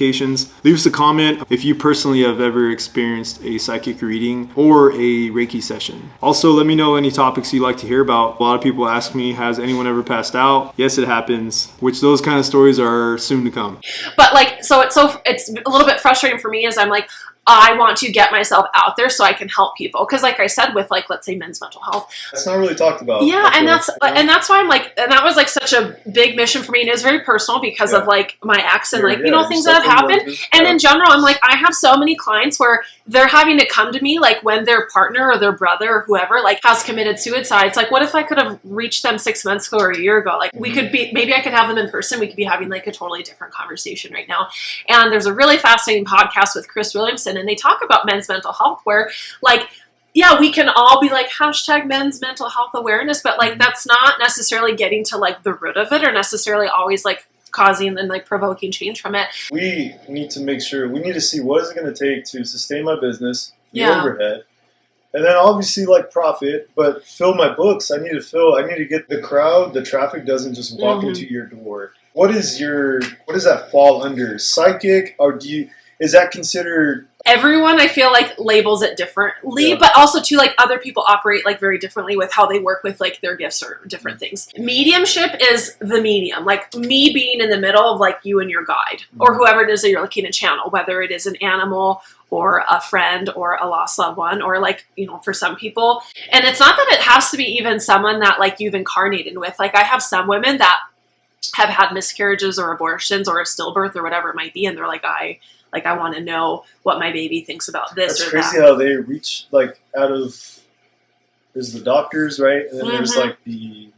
Leave us a comment if you personally have ever experienced a psychic reading or a Reiki session. Also, let me know any topics you'd like to hear about. A lot of people ask me, has anyone ever passed out? Yes, it happens, which those kind of stories are soon to come. But like, so it's a little bit frustrating for me as I'm like, I want to get myself out there so I can help people. Because like I said, with like, let's say men's mental health. That's not really talked about. Yeah, and that's why I'm like, and that was like such a big mission for me. And it was very personal because of like my ex and like, things that have happened. And in general, I'm like, I have so many clients where they're having to come to me like when their partner or their brother or whoever like has committed suicide. It's like, what if I could have reached them 6 months ago or a year ago? Like we could be, maybe I could have them in person. We could be having like a totally different conversation right now. And there's a really fascinating podcast with Chris Williamson, and they talk about men's mental health where like, yeah, we can all be like hashtag men's mental health awareness, but like that's not necessarily getting to like the root of it or necessarily always like causing and like provoking change from it. We need to make sure, we need to see what is it going to take to sustain my business, the overhead, and then obviously like profit, but fill my books. I need to get the crowd, the traffic doesn't just walk into your door. What does that fall under? Psychic, or is that considered? Everyone, I feel like, labels it differently, but also too, like, other people operate like very differently with how they work with like their gifts or different things. Mediumship is the medium, like me being in the middle of like you and your guide or whoever it is that you're looking to channel, whether it is an animal or a friend or a lost loved one, or like, for some people. And it's not that it has to be even someone that like you've incarnated with. Like I have some women that have had miscarriages or abortions or a stillbirth or whatever it might be, and they're like, I want to know what my baby thinks about this. That's crazy how they reach like out of, there's the doctors, right? And then there's like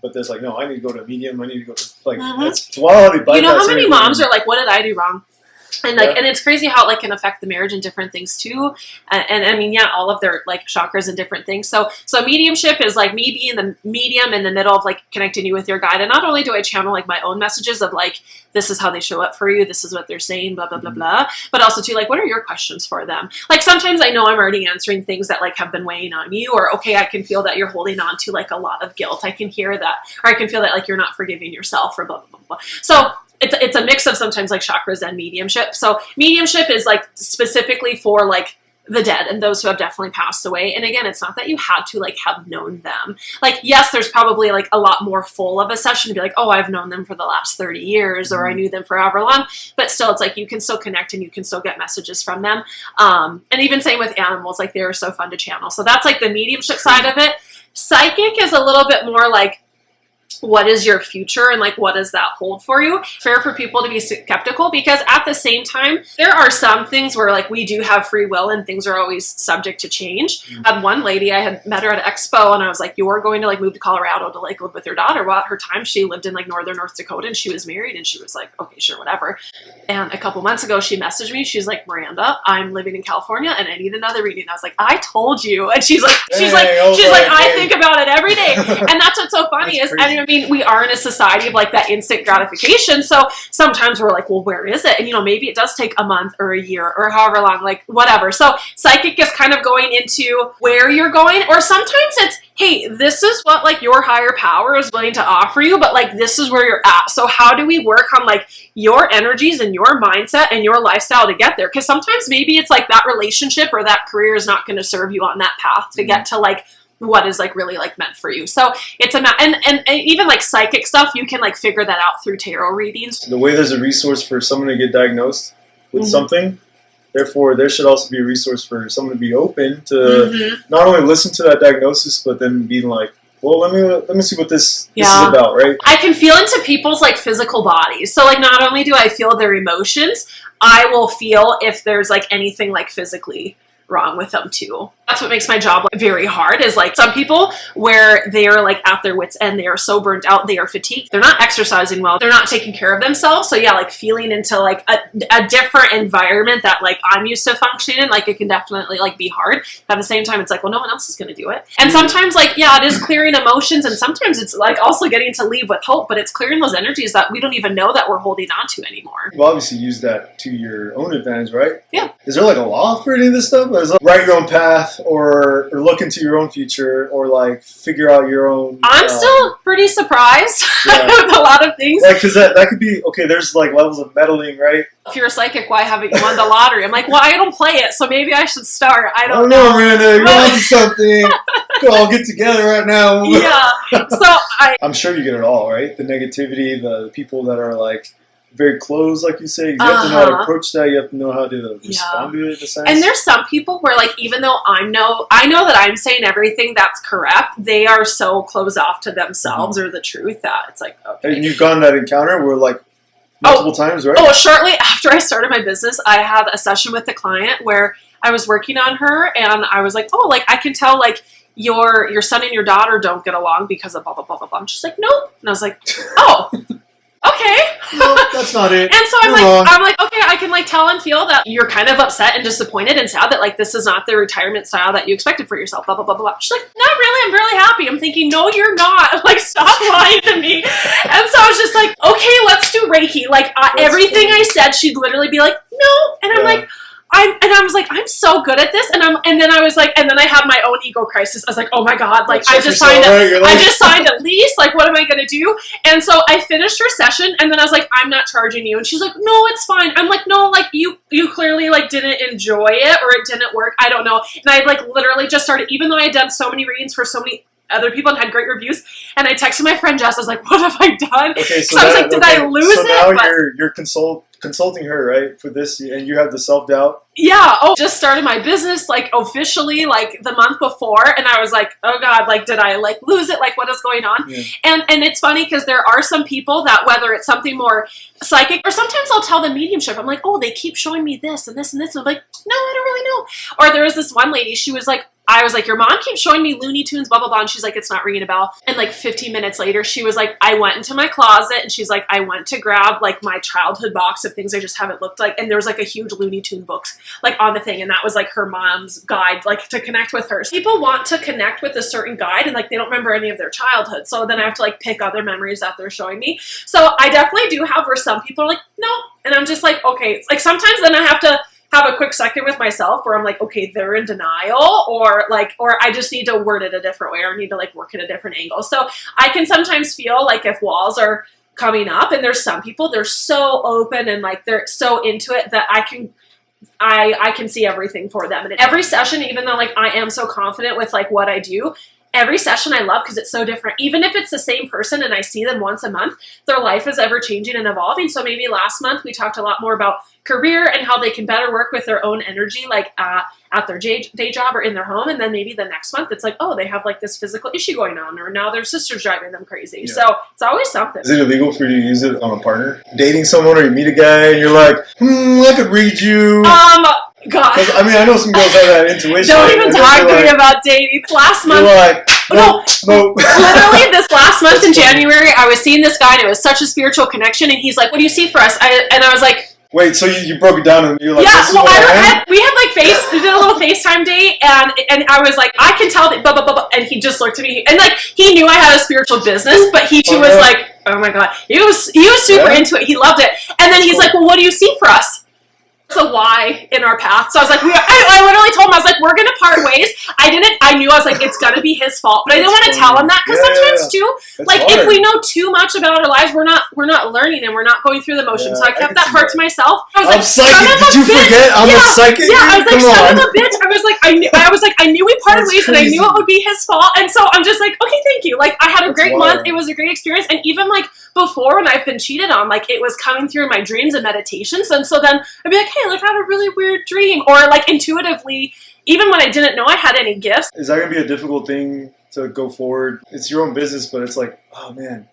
but there's like, no, I need to go to a medium. I need to go to like, it's wild how they bypass how many moms are like, what did I do wrong? And like, and it's crazy how it like can affect the marriage and different things too. And I mean, all of their like chakras and different things. So mediumship is like me being the medium in the middle of like connecting you with your guide. And not only do I channel like my own messages of like, this is how they show up for you, this is what they're saying, blah, blah, blah, blah. But also too, like, what are your questions for them? Like sometimes I know I'm already answering things that like have been weighing on you, or okay, I can feel that you're holding on to like a lot of guilt. I can hear that, or I can feel that like you're not forgiving yourself, or blah, blah, blah, blah. So it's a mix of sometimes like chakras and mediumship. So mediumship is like specifically for like the dead and those who have definitely passed away. And again, it's not that you had to like have known them. Like, yes, there's probably like a lot more full of a session to be like, oh, I've known them for the last 30 years or I knew them forever long. But still, it's like you can still connect and you can still get messages from them. And even same with animals, like they're so fun to channel. So that's like the mediumship side of it. Psychic is a little bit more like, what is your future and like what does that hold for you? Fair for people to be skeptical, because at the same time there are some things where like we do have free will and things are always subject to change. I had one lady, I had met her at an expo and I was like, you're going to like move to Colorado to like live with your daughter. Well, at her time she lived in like northern North Dakota and she was married, and she was like, okay, sure, whatever. And a couple months ago she messaged me, she's like, Miranda, I'm living in California and I need another reading. I was like, I told you. And she's like I think about it every day. And that's what's so funny is, I mean, we are in a society of like that instant gratification. So sometimes we're like, well, where is it? And maybe it does take a month or a year or however long, like whatever. So psychic is kind of going into where you're going, or sometimes it's, hey, this is what like your higher power is willing to offer you, but like this is where you're at. So how do we work on like your energies and your mindset and your lifestyle to get there? Because sometimes maybe it's like that relationship or that career is not going to serve you on that path to get to like what is like really like meant for you. So it's and even like psychic stuff, you can like figure that out through tarot readings. The way there's a resource for someone to get diagnosed with something, therefore there should also be a resource for someone to be open to not only listen to that diagnosis, but then being like, well, let me see what this is about, right? I can feel into people's like physical bodies. So like not only do I feel their emotions, I will feel if there's like anything like physically wrong with them too. That's what makes my job like very hard, is like some people where they are like at their wits end, they are so burnt out, they are fatigued, they're not exercising well, they're not taking care of themselves. So yeah, like feeling into like a different environment that like I'm used to functioning in, like it can definitely like be hard. But at the same time, it's like, well, no one else is going to do it. And sometimes like, yeah, it is clearing emotions, and sometimes it's like also getting to leave with hope, but it's clearing those energies that we don't even know that we're holding on to anymore. You obviously use that to your own advantage, right? Yeah. Is there like a law for any of this stuff? Is it write your own path, or look into your own future, or like figure out your own? I'm still pretty surprised with a lot of things. Like, because that could be, okay, there's like levels of meddling, right? If you're a psychic, why haven't you won the lottery? I'm like, well, I don't play it, so maybe I should start. I don't know. Miranda, you're onto something. Go all get together right now. Yeah. So I'm sure you get it all, right? The negativity, the people that are like, very closed, like you say. You have to know how to approach that. You have to know how to respond to it in a sense. And there's some people where, like, even though I know that I'm saying everything that's correct, they are so closed off to themselves or the truth that it's like, okay. And you've gotten that encounter where, like, multiple times, right? Oh, shortly after I started my business, I had a session with the client where I was working on her, and I was like, oh, like, I can tell, like, your son and your daughter don't get along because of blah, blah, blah, blah, blah. And she's like, nope. And I was like, oh. Okay. No, that's not it. And so I'm like, okay, I can like tell and feel that you're kind of upset and disappointed and sad that like this is not the retirement style that you expected for yourself, blah, blah, blah, blah. She's like, not really, I'm really happy. I'm thinking, no, you're not. Like, stop lying to me. And so I was just like, okay, let's do Reiki. Like, everything I said, she'd literally be like, no. And I'm like, I was like, I'm so good at this, and then I was like, and then I had my own ego crisis. I was like, oh my god, like I just signed a lease. Like, what am I gonna do? And so I finished her session, and then I was like, I'm not charging you. And she's like, no, it's fine. I'm like, no, like you clearly like didn't enjoy it or it didn't work. I don't know. And I like literally just started, even though I had done so many readings for so many other people and had great reviews, and I texted my friend Jess. I was like, what have I done? Okay, so I was like, did I lose so it? Now you're consulting her, right, for this, and you have the self-doubt. Yeah. Oh, just started my business like officially like the month before, and I was like, oh god, like did I like lose it? Like what is going on? Yeah. And it's funny because there are some people that whether it's something more psychic or sometimes I'll tell them mediumship. I'm like, oh, they keep showing me this and this and this. And I'm like, no, I don't really know. Or there was this one lady. She was like, I was like, your mom keeps showing me Looney Tunes, blah, blah, blah. And she's like, it's not ringing a bell. And like 15 minutes later, she was like, I went into my closet and she's like, I went to grab like my childhood box of things I just haven't looked like. And there was like a huge Looney Tune books like on the thing. And that was like her mom's guide, like to connect with her. So people want to connect with a certain guide and like they don't remember any of their childhood. So then I have to like pick other memories that they're showing me. So I definitely do have where some people are like, no. And I'm just like, okay. It's like sometimes then I have to have a quick second with myself where I'm like, okay, they're in denial or I just need to word it a different way or need to like work at a different angle. So I can sometimes feel like if walls are coming up and there's some people, they're so open and like they're so into it that I can see everything for them. And every session, even though like I am so confident with like what I do, every session I love because it's so different. Even if it's the same person and I see them once a month, their life is ever changing and evolving. So maybe last month we talked a lot more about career and how they can better work with their own energy, like at their day job or in their home. And then maybe the next month it's like, oh, they have like this physical issue going on, or now their sister's driving them crazy. Yeah. So it's always something. Is it illegal for you to use it on a partner? Dating someone or you meet a guy and you're like, I could read you. God. I mean, I know some girls have that intuition. Don't even talk to me about dating. Last month. You're like, no. Literally this last month in January, I was seeing this guy and it was such a spiritual connection. And he's like, what do you see for us? And I was like, wait, so you broke it down and you're like, yeah, well, we had like we did a little FaceTime date, and I was like, I can tell that blah, blah, blah, blah, and he just looked at me, and like, he knew I had a spiritual business, but he too was like, oh my god, he was super into it, he loved it, and then he's like, well, what do you see for us? It's a Y in our path. So I was like, I literally told him, I was like, we're going to part ways. I knew I was like, it's going to be his fault, but I didn't want to tell him that because sometimes too, like hard. If we know too much about our lives, we're not learning and we're not going through the motions. So I kept that part to myself. I was like, psychic. Did you forget? I'm a psychic. Yeah, I was like, son of a bitch. I I knew we parted ways and I knew it would be his fault. And so I'm just like, okay, thank you. Like I had a great month. It was a great experience. And even like before when I've been cheated on, like it was coming through my dreams and meditations. And so then I'd be like, hey, like I had a really weird dream, or like intuitively, even when I didn't know I had any gifts. Is that going to be a difficult thing to go forward? It's your own business, but it's like, oh man,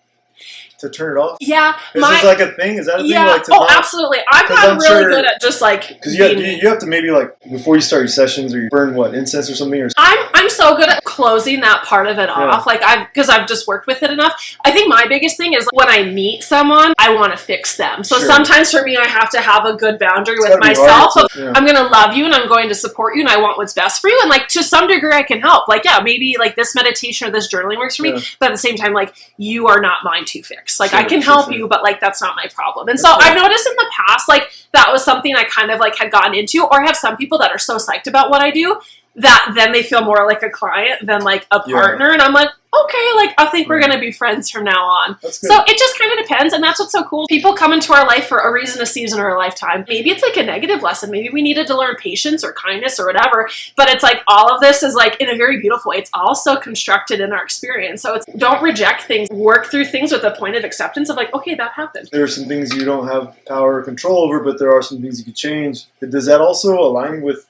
to turn it off? Yeah. Is this like a thing? Is that a thing? Yeah. Like Absolutely. I've gotten really good at just like... Because you have to maybe like, before you start your sessions, or you burn what, incense or something? Or I'm so good at closing that part of it off. Like because I've just worked with it enough. I think my biggest thing is when I meet someone, I want to fix them. So sometimes for me, I have to have a good boundary with myself. I'm going to love you and I'm going to support you and I want what's best for you. And like to some degree I can help. Like, yeah, maybe like this meditation or this journaling works for me. But at the same time, like you are not mine to fix. Like I can help you, but like that's not my problem. And so I've noticed in the past, like that was something I kind of like had gotten into, or I have some people that are so psyched about what I do that then they feel more like a client than like a partner. And I'm like, okay, like, I think we're going to be friends from now on. That's good. So it just kind of depends, and that's what's so cool. People come into our life for a reason, a season, or a lifetime. Maybe it's like a negative lesson. Maybe we needed to learn patience or kindness or whatever, but it's like all of this is like in a very beautiful way. It's all so constructed in our experience. So it's don't reject things. Work through things with a point of acceptance of like, okay, that happened. There are some things you don't have power or control over, but there are some things you could change. Does that also align with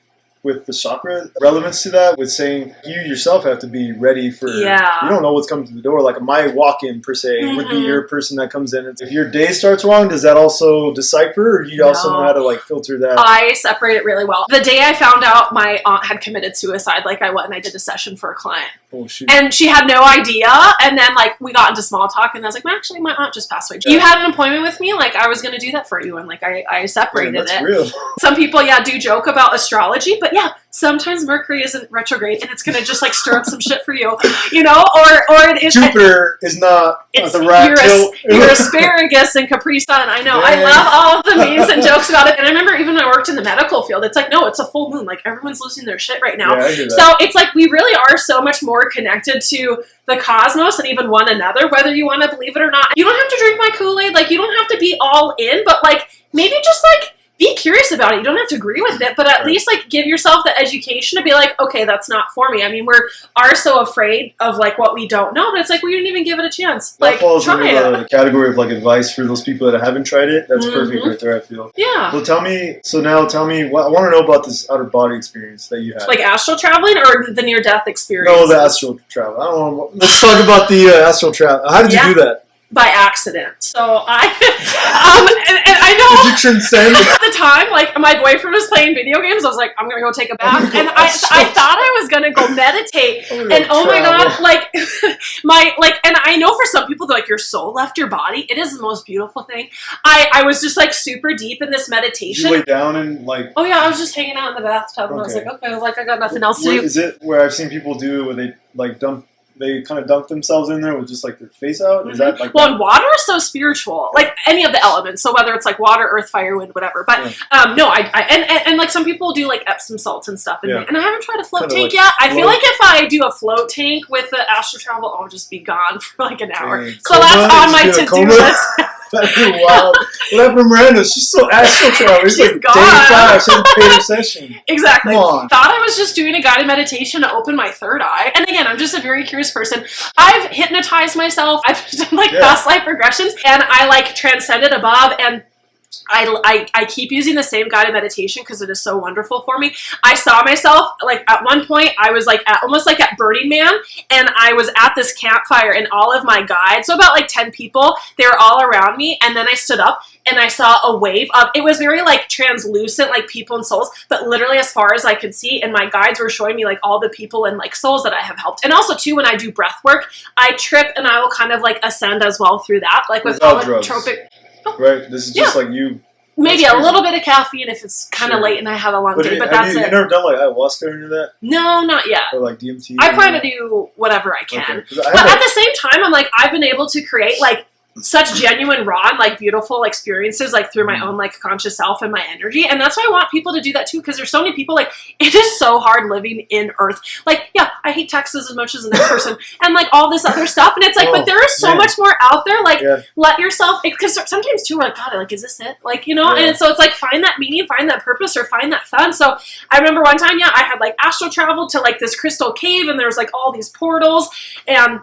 the chakra relevance to that, with saying you yourself have to be ready for, you don't know what's coming to the door. Like my walk-in per se would be your person that comes in. If your day starts wrong, does that also decipher, or do you also know how to like filter that? I separate it really well. The day I found out my aunt had committed suicide, like I went and I did a session for a client. Oh, shoot. And she had no idea, and then like we got into small talk, and I was like, well, actually my aunt just passed away. You had an appointment with me, like I was going to do that for you, and like I separated it. Real. Some people do joke about astrology, but sometimes Mercury isn't retrograde, and it's going to just like stir up some shit for you, you know, or it is Jupiter is not the right tilt. Your asparagus and Capri Sun. I know. I love all of the memes and jokes about it. And I remember even when I worked in the medical field, it's like, no, it's a full moon. Like everyone's losing their shit right now. I hear that. So it's like we really are so much more connected to the cosmos and even one another, whether you want to believe it or not. You don't have to drink my Kool-Aid. Like you don't have to be all in, but like maybe just like be curious about it. You don't have to agree with it, but at least like give yourself the education to be like, okay, that's not for me. I mean, are so afraid of like what we don't know, but it's like we didn't even give it a chance. That like falls try into it. the category of like advice for those people that haven't tried it. That's perfect right there, I feel. Yeah. Well, tell me what I want to know about this out of body experience that you had. Like astral traveling or the near death experience? No, the astral travel. I don't know. Let's talk about the astral travel. How did you do that? By accident. So I, and I know. Did you transcend? At the time, like my boyfriend was playing video games, I was like, I'm gonna go take a bath, and I thought I was gonna go meditate, and oh my god, like and I know for some people, they're like, your soul left your body. It is the most beautiful thing. I was just like super deep in this meditation. Did you lay down and like? Oh yeah, I was just hanging out in the bathtub, and I was like, okay, like I got nothing else to do. Is it where I've seen people do where they like they kind of dunk themselves in there with just like their face out? Is that like and water is so spiritual, like any of the elements. So whether it's like water, earth, fire, wind, whatever. But no, and like some people do like Epsom salts and stuff. And I haven't tried a float tank yet. I feel like if I do a float tank with the astral travel, I'll just be gone for like an hour. So that's on my to-do list. That'd be wild. What happened to Miranda? She's so astral travel. She's like gone. day 5. She hasn't paid her session. Exactly. Thought I was just doing a guided meditation to open my third eye. And again, I'm just a very curious person. I've hypnotized myself. I've done like past life regressions, and I like transcended above, and I keep using the same guided meditation because it is so wonderful for me. I saw myself, like at one point, I was like almost like at Burning Man, and I was at this campfire, and all of my guides, so about like 10 people, they were all around me, and then I stood up and I saw a wave of, it was very like translucent, like people and souls, but literally as far as I could see, and my guides were showing me like all the people and like souls that I have helped. And also too, when I do breath work, I trip and I will kind of like ascend as well through that, like with holotropic. Right, this is just like you. Maybe a little bit of caffeine if it's kind of late and I have a long day, but that's it. Have you never done like ayahuasca or any of that? No, not yet. Or like DMT? I plan to do whatever I can. Okay. But at the same time, I'm like, I've been able to create like such genuine, raw, and like beautiful experiences like through my own like conscious self and my energy. And that's why I want people to do that too, because there's so many people, like, it is so hard living in Earth. Like, yeah, I hate Texas as much as the next person and like all this other stuff. And it's like, but there is so much more out there. Like, let yourself, because sometimes too, we're like, God, like, is this it? Like, you know, and so it's like, find that meaning, find that purpose, or find that fun. So I remember one time, I had like astral travel to like this crystal cave, and there was like all these portals, and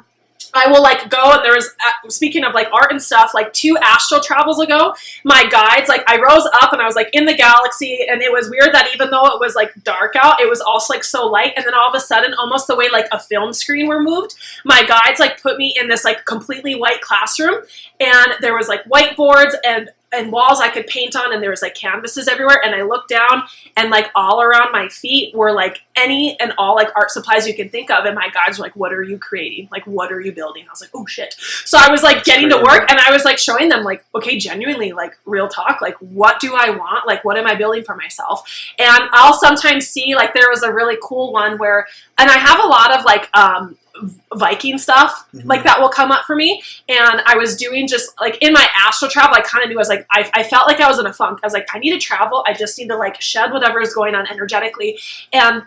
I will like go, and there was, speaking of like art and stuff, like 2 astral travels ago, my guides, like I rose up and I was like in the galaxy, and it was weird that even though it was like dark out, it was also like so light, and then all of a sudden, almost the way like a film screen were moved, my guides like put me in this like completely white classroom, and there was like whiteboards and walls I could paint on, and there was like canvases everywhere, and I looked down, and like all around my feet were like any and all like art supplies you can think of, and my guides were like, what are you creating? Like, what are you building? I was like, oh shit. So I was like getting to work, and I was like showing them like, okay, genuinely, like real talk, like what do I want? Like, what am I building for myself? And I'll sometimes see, like, there was a really cool one where, and I have a lot of like Viking stuff like that will come up for me, and I was doing just like in my astral travel, I kind of knew, I was like, I felt like I was in a funk. I was like, I need to travel, I just need to like shed whatever is going on energetically. And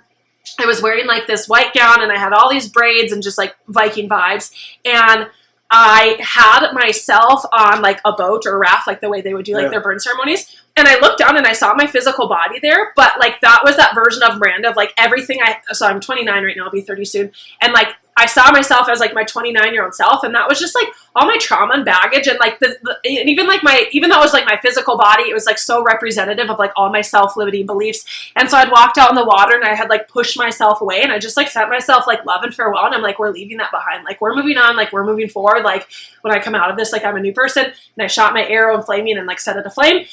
I was wearing like this white gown and I had all these braids and just like Viking vibes. And I had myself on like a boat or a raft, like the way they would do like their burn ceremonies. And I looked down and I saw my physical body there, but like that was that version of Miranda of like everything so I'm 29 right now, I'll be 30 soon. And like I saw myself as like my 29-year-old self, and that was just like all my trauma and baggage, and like and even like even though it was like my physical body, it was like so representative of like all my self-limiting beliefs. And so I'd walked out in the water and I had like pushed myself away, and I just like sent myself like love and farewell, and I'm like, we're leaving that behind, like we're moving on, like we're moving forward, like when I come out of this, like I'm a new person. And I shot my arrow and flaming and like set it aflame.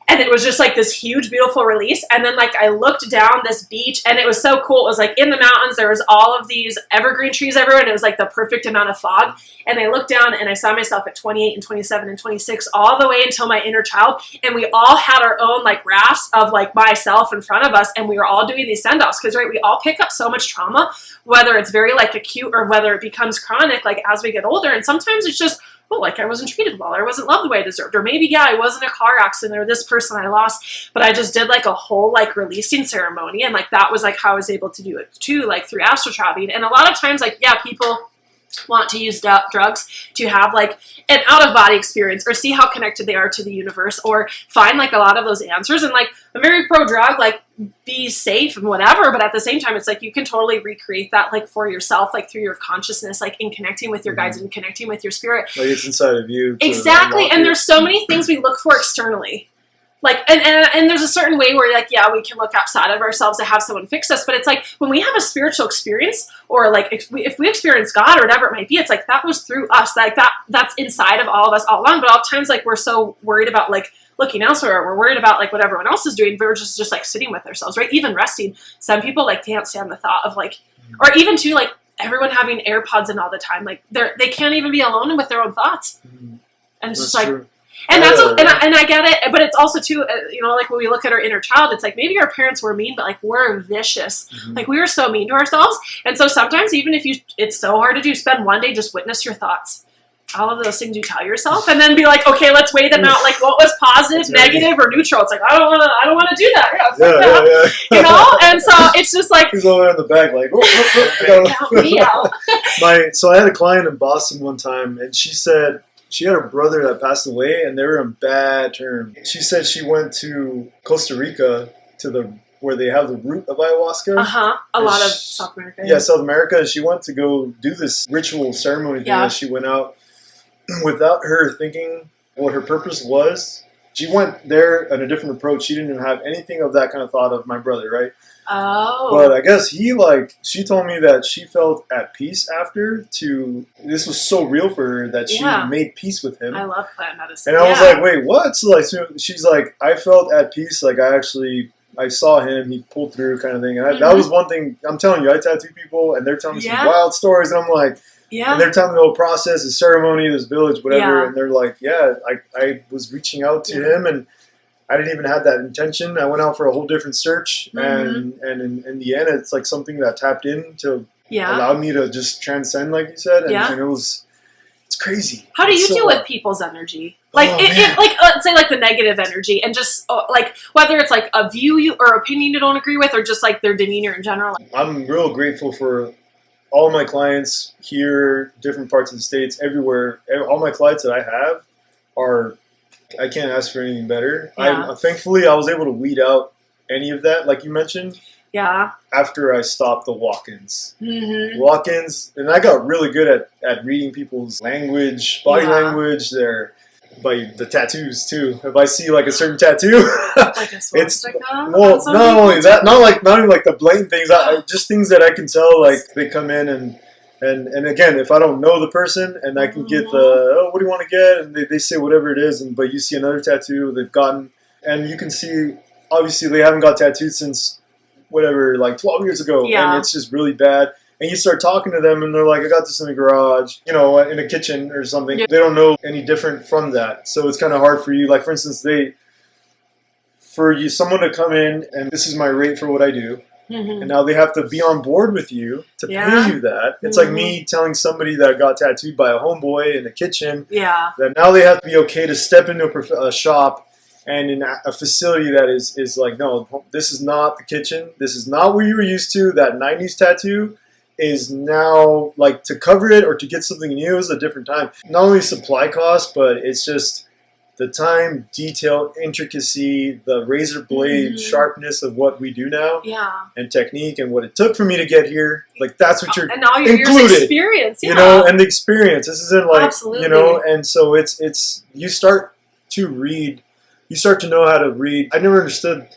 And it was just like this huge, beautiful release. And then like I looked down this beach and it was so cool. It was like in the mountains, there was all of these evergreen trees everywhere. And it was like the perfect amount of fog. And I looked down and I saw myself at 28 and 27 and 26 all the way until my inner child. And we all had our own like rafts of like myself in front of us. And we were all doing these send-offs because, right, we all pick up so much trauma, whether it's very like acute or whether it becomes chronic, like as we get older. And sometimes it's just, oh, like I wasn't treated well, or I wasn't loved the way I deserved, or maybe, yeah, I was in a car accident, or this person I lost, but I just did like a whole like releasing ceremony, and like that was like how I was able to do it too, like through astral traveling. And a lot of times, like, yeah, people want to use drugs to have like an out-of-body experience or see how connected they are to the universe or find like a lot of those answers. And like I'm very pro-drug, like be safe and whatever, but at the same time it's like you can totally recreate that like for yourself, like through your consciousness, like in connecting with your guides and connecting with your spirit. Like it's inside of you. Exactly. And there's so many things we look for externally. Like, and there's a certain way where like, yeah, we can look outside of ourselves to have someone fix us. But it's like when we have a spiritual experience, or like if we experience God or whatever it might be, it's like that was through us, like that's inside of all of us all along. But oftentimes like we're so worried about like looking elsewhere, we're worried about like what everyone else is doing. We're just like sitting with ourselves, right? Even resting. Some people like can't stand the thought of like, or even too like everyone having AirPods in all the time. Like they can't even be alone with their own thoughts. And it's just like. True. And that's and I get it, but it's also too, you know, like when we look at our inner child, it's like maybe our parents were mean, but like we're vicious, like we were so mean to ourselves. And so sometimes even if it's so hard to do, spend one day just witness your thoughts, all of those things you tell yourself, and then be like, okay, let's weigh them out. Like what was positive, negative, or neutral? It's like I don't want to do that. Yeah. You know. And so it's just like he's over in the back, like count me out. So I had a client in Boston one time, and she said. She had a brother that passed away, and they were in bad terms. She said she went to Costa Rica where they have the root of ayahuasca. A lot of South America. Yeah, South America. And she went to go do this ritual ceremony thing. Yeah. And she went out without her thinking what her purpose was. She went there on a different approach. She didn't have anything of that kind of thought of my brother, right? Oh. But I guess she told me that she felt at peace after this was so real for her that she made peace with him. I love plant medicine. And I was like, wait, what? So like, she's like, I felt at peace. Like I saw him, he pulled through kind of thing. And that was one thing, I'm telling you, I tattoo people and they're telling me some wild stories. And I'm like, and they're telling me the whole process, the ceremony, this village, whatever. Yeah. And they're like, I was reaching out to him and I didn't even have that intention. I went out for a whole different search, and in the end, it's like something that tapped in to allow me to just transcend, like you said, and it's crazy. How do you deal with people's energy? Like, like let's say like the negative energy, and just like whether it's like a view or opinion you don't agree with, or just like their demeanor in general. I'm real grateful for all my clients here, different parts of the States, everywhere. All my clients that I have are. I can't ask for anything better. Yeah. Thankfully, I was able to weed out any of that, like you mentioned. Yeah. After I stopped the walk-ins. Walk-ins, and I got really good at reading people's language, body language, by the tattoos too. If I see like a certain tattoo, like a swastika. Not only that, not even like the blatant things. Just things that I can tell. Like they come in and again, if I don't know the person and I can get what do you want to get? And they say whatever it is, but you see another tattoo they've gotten, and you can see, obviously they haven't got tattooed since whatever, like 12 years ago. Yeah. And it's just really bad. And you start talking to them and they're like, I got this in the garage, in a kitchen or something. Yeah. They don't know any different from that. So it's kind of hard for you. Like, for instance, someone to come in and this is my rate for what I do. And now they have to be on board with you to pay you that. It's like me telling somebody that got tattooed by a homeboy in the kitchen that now they have to be okay to step into a shop and in a facility that is like, no, this is not the kitchen. This is not what you were used to. That 90s tattoo is now, like, to cover it or to get something new is a different time. Not only supply cost, but it's just the time, detail, intricacy, the razor blade sharpness of what we do now, and technique, and what it took for me to get here. Like, that's what you're and all your included, years experience, you know, and the experience. This isn't like, absolutely, you know, and so it's you start to read, you start to know how to read. I never understood,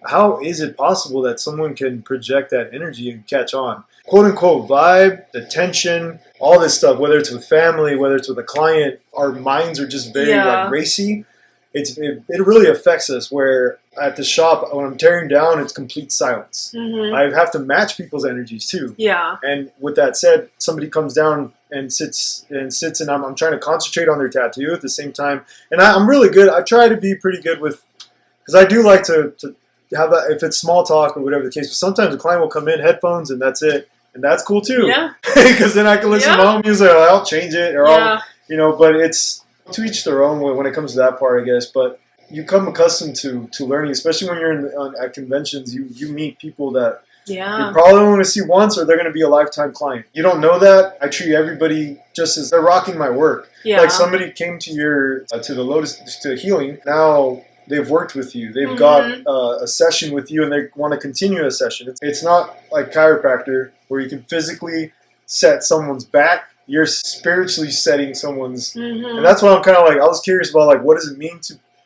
how is it possible that someone can project that energy and catch on? Quote unquote vibe, the tension, all this stuff, whether it's with family, whether it's with a client, our minds are just very like racy. It really affects us, where at the shop, when I'm tearing down, it's complete silence. I have to match people's energies too. And with that said, somebody comes down and sits and I'm trying to concentrate on their tattoo at the same time. And I'm really good. I try to be pretty good with, because I do like to have that, if it's small talk or whatever the case. But sometimes a client will come in, headphones, and that's it. And that's cool too. Because then I can listen to my own music, or I'll change it, or I'll, you know, but it's to each their own when it comes to that part, I guess. But you come accustomed to learning, especially when you're at conventions. You meet people that you probably only want to see once, or they're going to be a lifetime client. You don't know that. I treat everybody just as they're rocking my work. Like, somebody came to to the Lotus, to healing. Now they've worked with you. They've got a session with you, and they want to continue a session. It's not like chiropractor, where you can physically set someone's back. You're spiritually setting someone's, and that's why I'm kind of like, I was curious about, like, what does it mean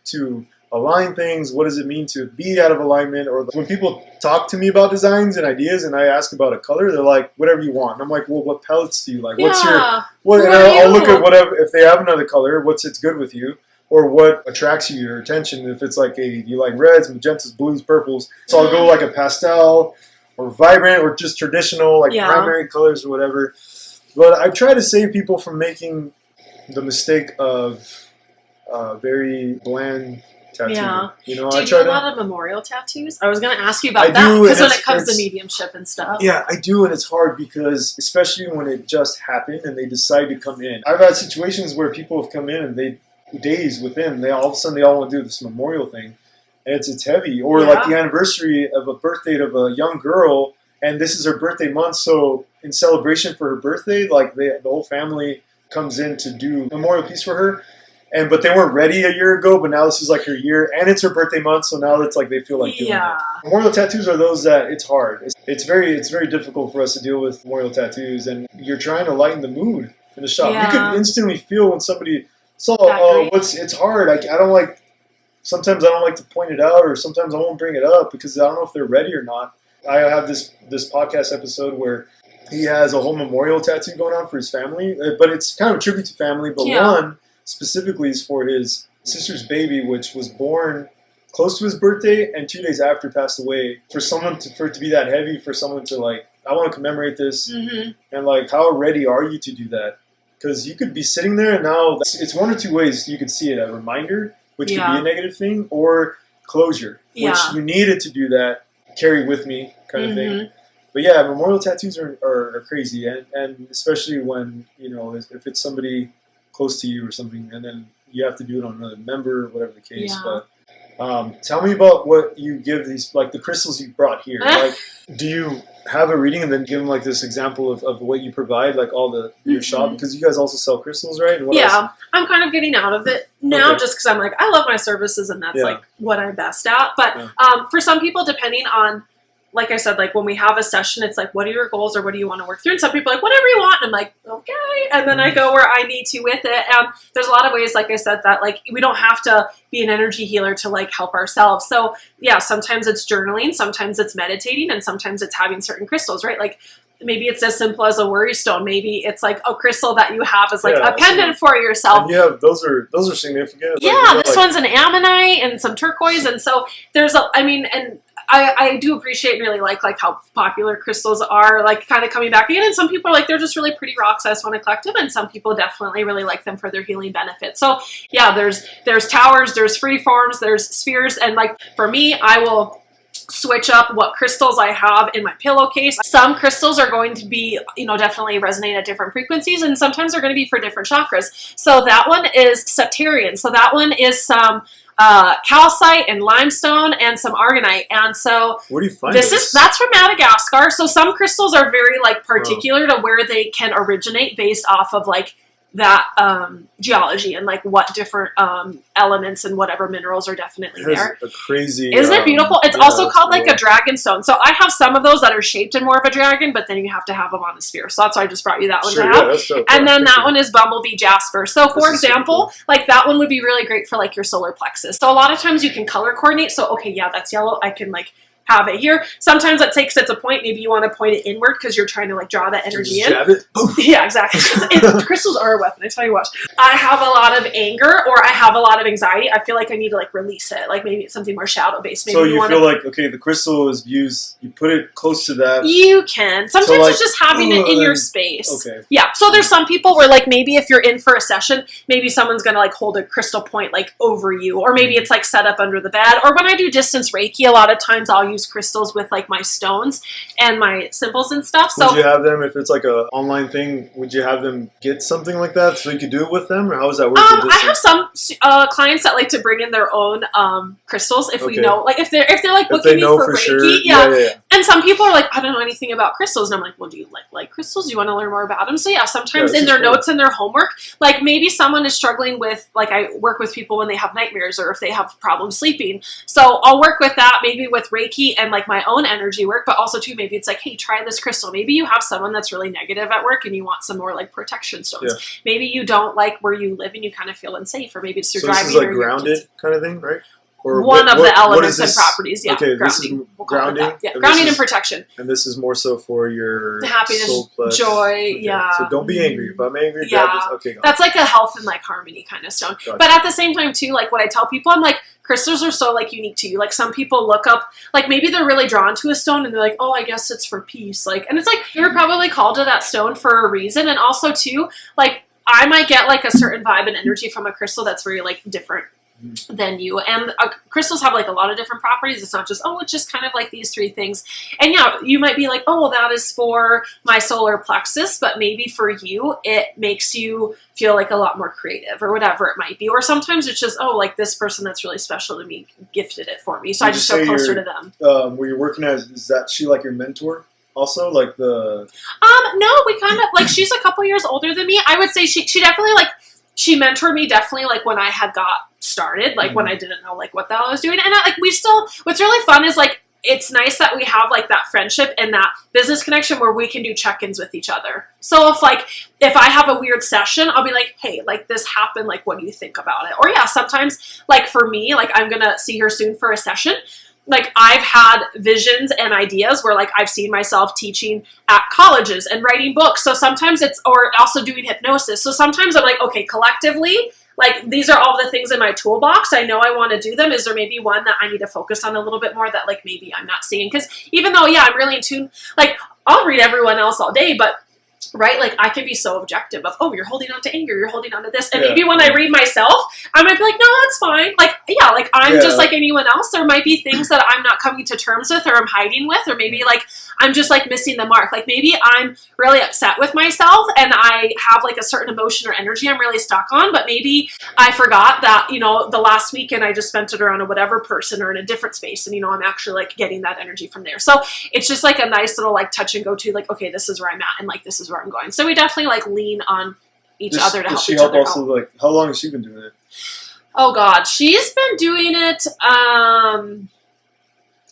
to align things? What does it mean to be out of alignment? Or when people talk to me about designs and ideas, and I ask about a color, they're like, whatever you want. And I'm like, well, what palettes do you like? What's your what? And I'll look at whatever, if they have another color, it's good with you. Or what attracts you, your attention. If it's like you like reds, magentas, blues, purples, so I'll go like a pastel or vibrant or just traditional, like primary colors or whatever. But I try to save people from making the mistake of very bland tattoo. You know, do you do a lot of memorial tattoos? I was going to ask you about that, because when it comes to mediumship and stuff. Yeah, I do, and it's hard because, especially when it just happened and they decide to come in. I've had situations where people have come in and days within, all of a sudden they all want to do this memorial thing, and it's heavy. Or like the anniversary of a birthday of a young girl, and this is her birthday month, so in celebration for her birthday, like the whole family comes in to do a memorial piece for her, but they weren't ready a year ago, but now this is like her year, and it's her birthday month, so now it's like they feel like doing it. Memorial tattoos are those that it's hard. It's very difficult for us to deal with memorial tattoos, and you're trying to lighten the mood in the shop. You can instantly feel when somebody. So it's hard. I don't like. Sometimes I don't like to point it out, or sometimes I won't bring it up because I don't know if they're ready or not. I have this podcast episode where he has a whole memorial tattoo going on for his family, but it's kind of a tribute to family. But one specifically is for his sister's baby, which was born close to his birthday and 2 days after passed away. For it to be that heavy, for someone to like, I want to commemorate this, and like, how ready are you to do that? Because you could be sitting there, and now it's one or two ways you could see it: a reminder, which could be a negative thing, or closure, which you needed to do that, carry with me kind of thing. But yeah, memorial tattoos are crazy, and especially when, you know, if it's somebody close to you or something, and then you have to do it on another member, or whatever the case. But tell me about what you give these, like the crystals you brought here. Like, do you have a reading and then give them like this example of what you provide, like all your shop, because you guys also sell crystals, right? And what else? I'm kind of getting out of it now, just because I'm like, I love my services, and that's like what I'm best at. But for some people, depending on, like I said, like when we have a session, it's like, what are your goals, or what do you want to work through? And some people are like, whatever you want. And I'm like, okay. And then I go where I need to with it. And there's a lot of ways, like I said, that like we don't have to be an energy healer to like help ourselves. So yeah, sometimes it's journaling, sometimes it's meditating, and sometimes it's having certain crystals, right? Like maybe it's as simple as a worry stone. Maybe it's like a crystal that you have as like a pendant for yourself. And you have those are significant. Yeah, like, this one's an ammonite and some turquoise, and so there's I do appreciate and really like how popular crystals are, like kind of coming back again. And some people are like, they're just really pretty rocks, I just want to collect them. And some people definitely really like them for their healing benefits. So yeah, there's towers, there's free forms, there's spheres. And like for me, I will switch up what crystals I have in my pillowcase. Some crystals are going to be, definitely resonate at different frequencies, and sometimes they're going to be for different chakras. So that one is Septarian. So that one is some calcite and limestone and some argonite. And so where do you find that's from Madagascar. So some crystals are very like particular to where they can originate based off of like that geology and like what different elements and whatever minerals are definitely there. A crazy, isn't it beautiful? It's also called like cool. a dragon stone. So I have some of those that are shaped in more of a dragon, but then you have to have them on a sphere. So that's why I just brought you that one to have. That's so cool. And then that one is bumblebee jasper. So for example, like that one would be really great for like your solar plexus. So a lot of times you can color coordinate. So okay, yeah, that's yellow. I can like have it here. Sometimes it takes it to point. Maybe you want to point it inward because you're trying to like draw that energy in. Jab it. Yeah, exactly. Crystals are a weapon. I tell you what. I have a lot of anger or I have a lot of anxiety. I feel like I need to like release it. Like maybe it's something more shadow based. Maybe so you feel like, okay, the crystal is used. You put it close to that. You can. Sometimes so like, it's just having it in your space. Okay. Yeah. So there's some people where like maybe if you're in for a session, maybe someone's gonna like hold a crystal point like over you, or maybe it's like set up under the bed. Or when I do distance Reiki, a lot of times I'll use crystals with like my stones and my symbols and stuff. So would you have them, if it's like a online thing, would you have them get something like that so you could do it with them, or how does that work? I have some clients that like to bring in their own crystals if we know, like if they're like booking me for Reiki, sure. yeah. And some people are like, I don't know anything about crystals, and I'm like, well, do you like crystals? Do you want to learn more about them? So yeah, sometimes in their notes and their homework, like maybe someone is struggling with, like I work with people when they have nightmares or if they have problems sleeping. So I'll work with that maybe with Reiki and like my own energy work, but also too maybe it's like, hey, try this crystal. Maybe you have someone that's really negative at work and you want some more like protection stones. Yeah. Maybe you don't like where you live and you kind of feel unsafe, or maybe it's through driving. This is like grounded kind of thing, right? Or one of the elements and properties, yeah. Okay, grounding. this is grounding. Yeah, grounding and protection. And this is more so for your happiness, soul plex. Joy, okay. yeah. So don't be angry. If I'm angry, okay. That's like a health and like harmony kind of stone. Gotcha. But at the same time too, like what I tell people, I'm like, crystals are so like unique to you. Like some people look up, like maybe they're really drawn to a stone and they're like, oh, I guess it's for peace. Like, and it's like, you're probably called to that stone for a reason. And also too, like I might get like a certain vibe and energy from a crystal that's very like different than you. And crystals have like a lot of different properties. It's not just, oh, it's just kind of like these three things. And yeah, you might be like, oh, well, that is for my solar plexus, but maybe for you, it makes you feel like a lot more creative or whatever it might be. Or sometimes it's just, oh, like this person that's really special to me gifted it for me. So I just feel closer to them. Where you're working at, is that she like your mentor? Also, like the... No, we kind of, like, she's a couple years older than me. I would say she definitely, like, she mentored me definitely, like, when I had got started, like, when I didn't know, like, what the hell I was doing. And, like, we still, what's really fun is, like, it's nice that we have, like, that friendship and that business connection where we can do check-ins with each other. So if I have a weird session, I'll be like, hey, like, this happened, like, what do you think about it? Or, yeah, sometimes, like, for me, like, I'm gonna see her soon for a session. Like, I've had visions and ideas where, like, I've seen myself teaching at colleges and writing books. So sometimes or also doing hypnosis. So sometimes I'm like, okay, collectively, like, these are all the things in my toolbox. I know I want to do them. Is there maybe one that I need to focus on a little bit more that, like, maybe I'm not seeing? Because even though, yeah, I'm really in tune, like, I'll read everyone else all day, but right? Like, I can be so objective of, oh, you're holding on to anger, you're holding on to this. And maybe when I read myself, I might be like, no, that's fine. Like, yeah, like, I'm just like anyone else. There might be things that I'm not coming to terms with or I'm hiding with, or maybe, like, I'm just, like, missing the mark. Like, maybe I'm really upset with myself and I have, like, a certain emotion or energy I'm really stuck on, but maybe I forgot that, you know, the last weekend I just spent it around a whatever person or in a different space, and, you know, I'm actually, like, getting that energy from there. So it's just, like, a nice little, like, touch and go to, like, okay, this is where I'm at, and, like, this is where I'm going. So we definitely, like, lean on each other to help each other also, like, how long has she been doing it? Oh, God. She's been doing it, I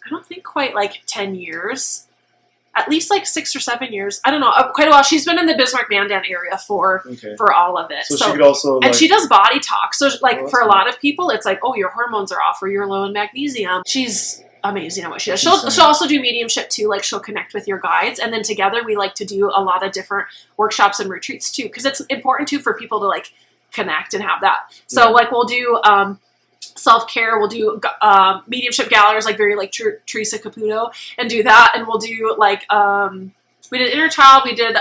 don't think quite, like, 10 years. At least, like, 6 or 7 years. I don't know. Quite a while. She's been in the Bismarck-Mandan area for all of it. So she could also, and she does body talk. So, like, for a lot of people, it's like, oh, your hormones are off or you're low in magnesium. She's amazing at what she does. She'll also do mediumship, too. Like, she'll connect with your guides. And then together, we like to do a lot of different workshops and retreats, too. Because it's important, too, for people to, like, connect and have that. So, like, we'll do... self-care, we'll do mediumship galleries, like very like Teresa Caputo, and do that, and we'll do like We did inner child. We did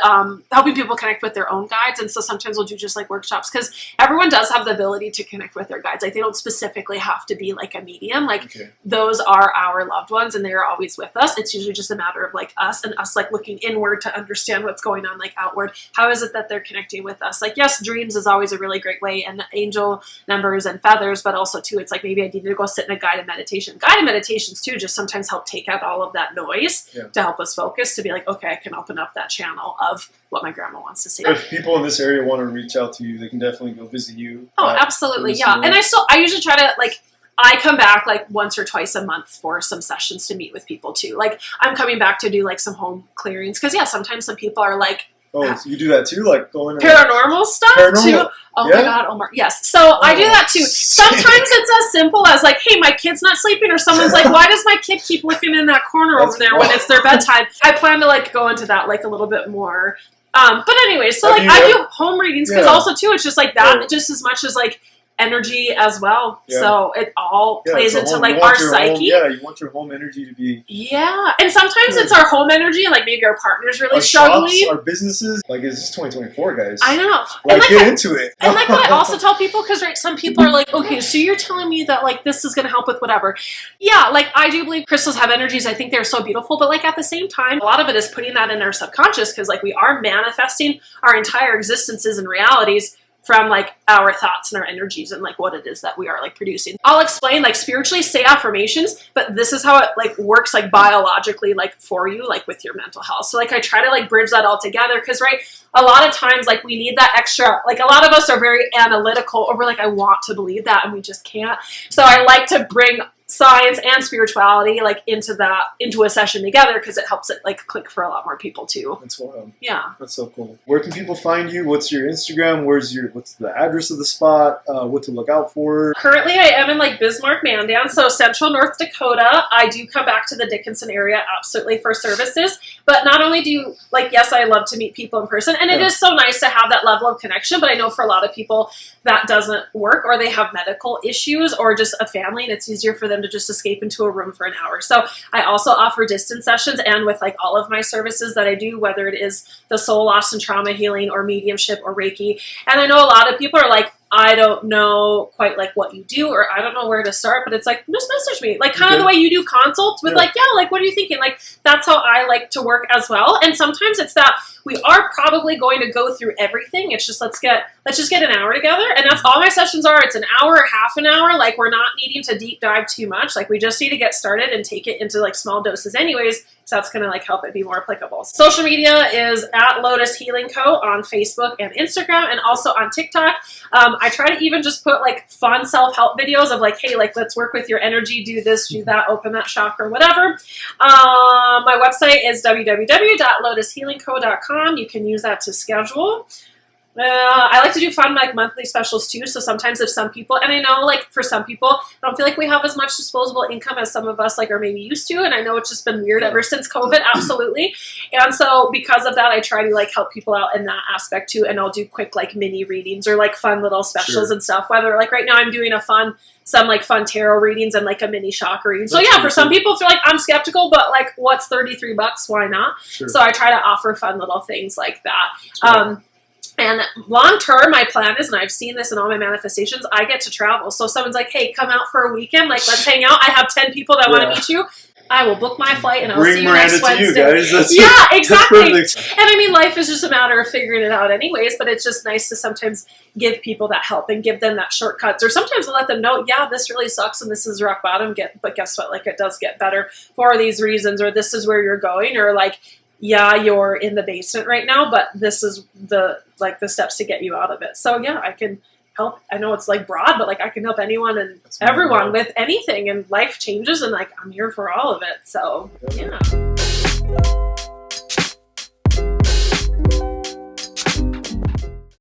helping people connect with their own guides. And so sometimes we'll do just like workshops because everyone does have the ability to connect with their guides. Like they don't specifically have to be like a medium. Like those are our loved ones and they are always with us. It's usually just a matter of like us and us like looking inward to understand what's going on like outward. How is it that they're connecting with us? Like yes, dreams is always a really great way and angel numbers and feathers, but also too it's like maybe I need to go sit in a guided meditation. Guided meditations too just sometimes help take out all of that noise to help us focus to be like, okay, I can open up that channel of what my grandma wants to say. If people in this area want to reach out to you, they can definitely go visit you. Oh, absolutely, yeah. And I usually try to like, I come back like once or twice a month for some sessions to meet with people too. Like I'm coming back to do like some home clearings because sometimes some people are like, oh, so you do that too, like going paranormal stuff too. Oh my God, Omar. Yes. So I do that too. Sometimes it's as simple as like, hey, my kid's not sleeping, or someone's like, why does my kid keep looking in that corner over there when it's their bedtime? I plan to like go into that like a little bit more. But anyways, so like I do home readings because also too, it's just like that just as much as like energy as well. So it all plays into like our psyche. You want your home energy to be. Yeah. And sometimes it's our home energy and like maybe our partner's really struggling. Shops, our businesses. Like it's just 2024, guys. I know. Like get into it. And like what I also tell people, because some people are like, okay, so you're telling me that like this is going to help with whatever. Yeah, like I do believe crystals have energies. I think they're so beautiful. But like at the same time, a lot of it is putting that in our subconscious because like we are manifesting our entire existences and realities from like our thoughts and our energies and like what it is that we are like producing. I'll explain like spiritually say affirmations, but this is how it like works like biologically like for you like with your mental health. So like I try to like bridge that all together because a lot of times like we need that extra, like a lot of us are very analytical or we're like, I want to believe that and we just can't. So I like to bring science and spirituality like into a session together because it helps it like click for a lot more people too. That's wild. Yeah. That's so cool. Where can people find you? What's your Instagram? What's the address of the spot? What to look out for? Currently I am in like Bismarck, Mandan, so central North Dakota. I do come back to the Dickinson area absolutely for services, but not only do you like, yes, I love to meet people in person and it is so nice to have that level of connection, but I know for a lot of people that doesn't work or they have medical issues or just a family and it's easier for them to just escape into a room for an hour. So I also offer distance sessions and with like all of my services that I do, whether it is the soul loss and trauma healing or mediumship or Reiki. And I know a lot of people are like, I don't know quite like what you do or I don't know where to start, but it's like, just message me. Like kind of the way you do consults with like, like, what are you thinking? Like, that's how I like to work as well. And sometimes it's that we are probably going to go through everything. It's just, let's just get an hour together. And that's all my sessions are. It's an hour or half an hour. Like we're not needing to deep dive too much. Like we just need to get started and take it into like small doses anyways. So that's going to like help it be more applicable. Social media is at Lotus Healing Co. on Facebook and Instagram and also on TikTok. I try to even just put like fun self-help videos of like, hey, like let's work with your energy, do this, do that, open that chakra, whatever. My website is www.lotushealingco.com. You can use that to schedule. I like to do fun like monthly specials too. So sometimes if some people, and I know like for some people, I don't feel like we have as much disposable income as some of us like are maybe used to. And I know it's just been weird ever since COVID, absolutely. And so because of that, I try to like help people out in that aspect too. And I'll do quick like mini readings or like fun little specials and stuff. Whether like right now I'm doing some like fun tarot readings and like a mini chakra reading. So yeah, for some people feel like I'm skeptical, but like what's $33? Why not? So I try to offer fun little things like that. And long term, my plan is, and I've seen this in all my manifestations, I get to travel. So someone's like, hey, come out for a weekend. Like, let's hang out. I have 10 people that want to meet you. I will book my flight and I'll see you next Wednesday. Yeah, exactly. And I mean, life is just a matter of figuring it out anyways, but it's just nice to sometimes give people that help and give them that shortcuts. Or sometimes let them know, yeah, this really sucks and this is rock bottom, but guess what? Like, it does get better for these reasons, or this is where you're going, or like, yeah, you're in the basement right now, but this is the steps to get you out of it. So yeah, I can help. I know it's like broad, but like I can help anyone and everyone with anything, and life changes, and like I'm here for all of it. So yeah.